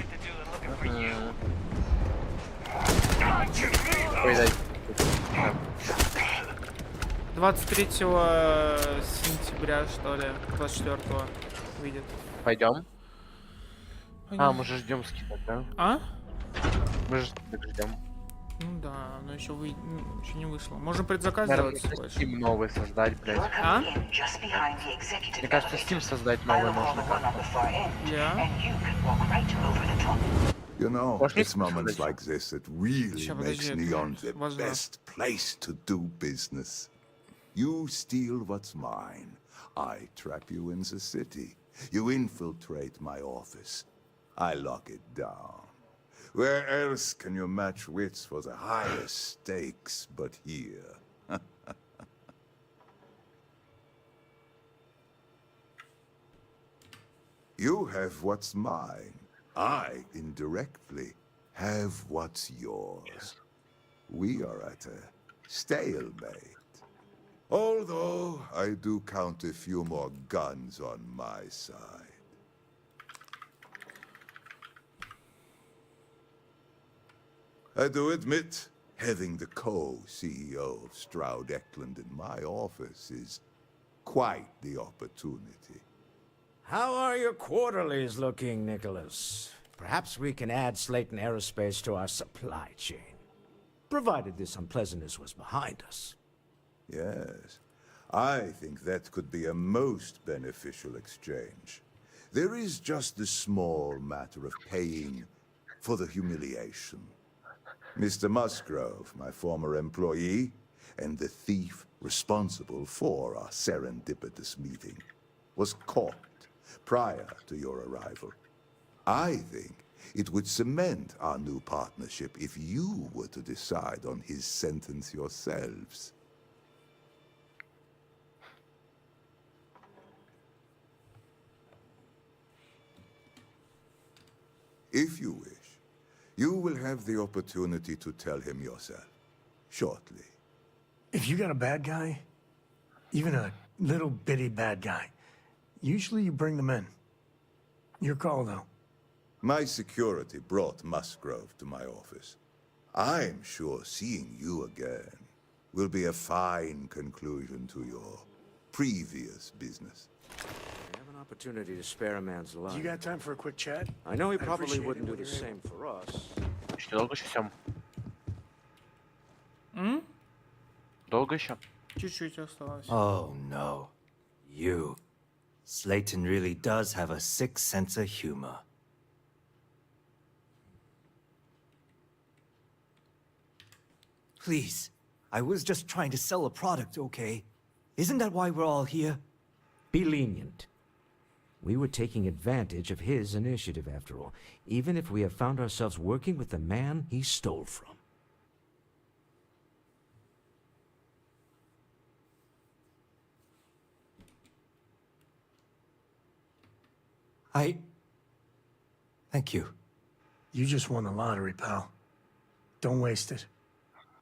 Payday. 23 сентября, что ли, 24-го выйдет. Пойдем? А, мы же ждем скидок, да? А? Мы же скидок ждем. Ну да, но еще еще не вышло. Можем предзаказ Наверное, сделать. Steam новый создать, блядь. А? Мне кажется, Steam создать новый можно. Да. You know, it's moments like this that really makes Neon the best place to do business. You steal what's mine. I trap you in the city. You infiltrate my office. I lock it down. Where else can you match wits for the highest stakes but here? You have what's mine. I, indirectly, have what's yours. We are at a stalemate. Although I do count a few more guns on my side. I do admit, having the co-CEO of Stroud Eklund in my office is quite the opportunity. How are your quarterlies looking, Nicholas? Perhaps we can add Slayton Aerospace to our supply chain, provided this unpleasantness was behind us. Yes, I think that could be a most beneficial exchange. There is just the small matter of paying for the humiliation. Mr. Musgrove, my former employee, and the thief responsible for our serendipitous meeting, was caught prior to your arrival. I think it would cement our new partnership if you were to decide on his sentence yourselves. If you wish, you will have the opportunity to tell him yourself, shortly. If you got a bad guy, even a little bitty bad guy, usually you bring them in. Your call, though. My security brought Musgrove to my office. I'm sure seeing you again will be a fine conclusion to your previous business. We have an opportunity to spare a man's life. You got time for a quick chat? I know he I'd probably appreciate wouldn't it do when the you're same for us. Долго еще? Долго еще? Чуть-чуть осталось. Oh no. You. Slayton really does have a sick sense of humor. Please. I was just trying to sell a product, okay? Isn't that why we're all here? Be lenient. We were taking advantage of his initiative, after all, even if we have found ourselves working with the man he stole from. Thank you. You just won the lottery, pal. Don't waste it.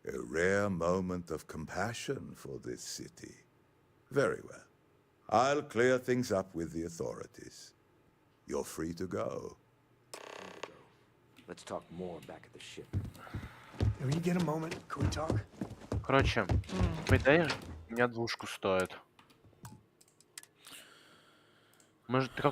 A rare moment of compassion for this city. Very well. I'll clear things up with the authorities. You're free to go. Let's talk more back at the ship. When you get a moment, can we talk? Короче, по идее, у меня двушку стоит. Может, ты какой